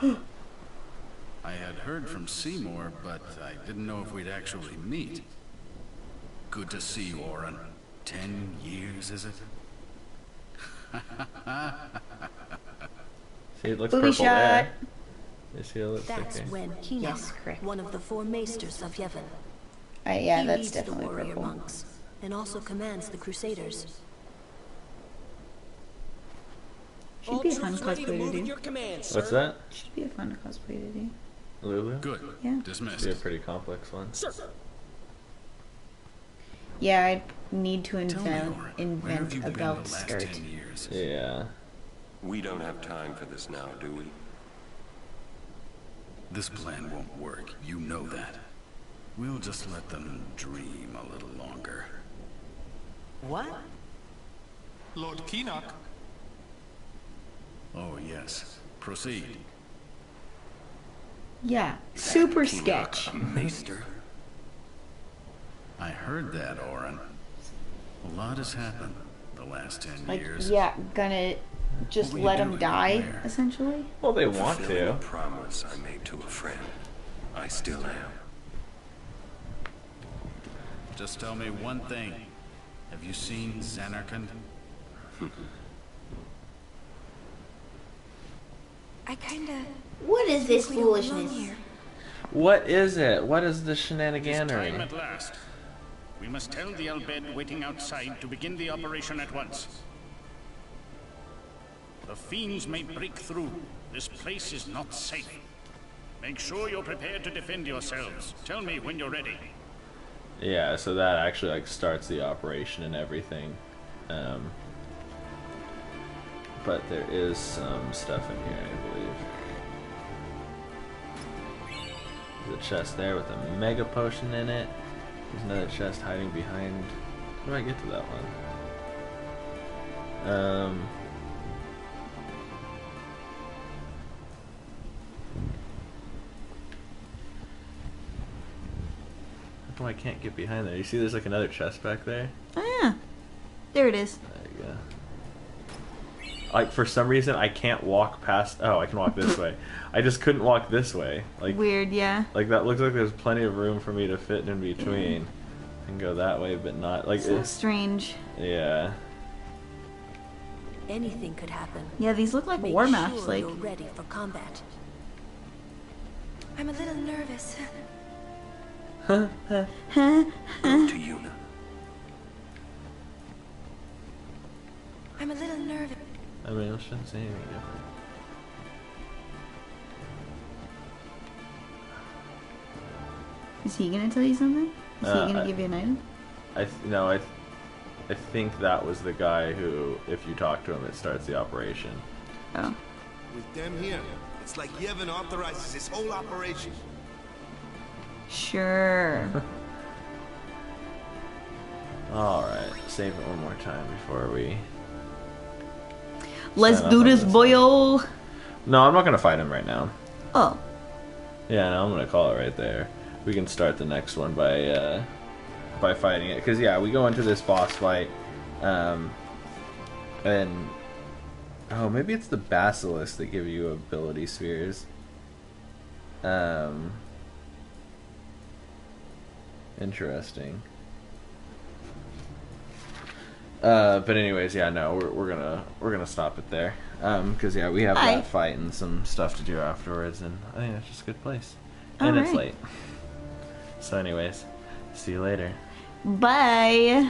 yeah. I had heard from Seymour, but I didn't know if we'd actually meet. Good to see you, Orin. 10 years, is it? See, it looks Booby purple shot. there. You see a lipstick That's here? when Kinak, one of the four maesters of Yevon. Yeah, he that's leads definitely the warrior purple. monks and also commands the Crusaders. Should be a fun cosplay to do. What's that? Should be a fun cosplay to do. Lulu? Good. Yeah. Dismissed. Should be a pretty complex one. Yeah, I need to invent Where have you a been belt the last skirt. 10 years? Yeah. We don't have time for this now, do we? This plan won't work. You know that. We'll just let them dream a little longer. What? Lord Keenock. Oh, yes. Proceed. Yeah, super sketch. Maester? I heard that, Orin. A lot has happened the last 10 Like, years. yeah, gonna just What were you let him doing die, there? essentially. Well, they want Fulfilling to. a promise I made to a friend. I still am. Just tell me one thing. Have you seen Zanarkand? I kinda... What is this think we don't belong foolishness? here. What is it? What is the It's time shenaniganery? at last. We must tell the Al Bhed waiting outside to begin the operation at once. The fiends may break through. This place is not safe. Make sure you're prepared to defend yourselves. Tell me when you're ready. Yeah, so that actually like starts the operation and everything. But there is some stuff in here, I believe. There's a chest there with a mega potion in it. There's another chest hiding behind. How do I get to that one? How come I can't get behind there? You see there's like another chest back there? Oh yeah. There it is. There you go. Like for some reason I can't walk past. Oh, I can walk this way. I just couldn't walk this way. Like Weird, yeah. Like that looks like there's plenty of room for me to fit in between. I can go that way, but not like. So strange. Yeah. Anything could happen. Yeah, these look like Make war sure maps. Like, you're ready for combat. I'm a little nervous. Go to Yuna. I'm a little nervous. I mean, I shouldn't say anything different. is he gonna tell you something? Is he gonna give you an item? I think that was the guy who, if you talk to him, it starts the operation. Oh. With them here, it's like Yevon authorizes this whole operation. Sure. All right, save it one more time before we. Let's sign do off on this, boyo. No, I'm not gonna fight him right now. Oh. Yeah, no, I'm gonna call it right there. We can start the next one by fighting it, because yeah, we go into this boss fight, and oh, maybe it's the basilisk that give you ability spheres. Interesting. But anyways, yeah, no, we're gonna stop it there, because yeah, we have that fight and some stuff to do afterwards, and I think that's just a good place. And it's late. So anyways, see you later. Bye.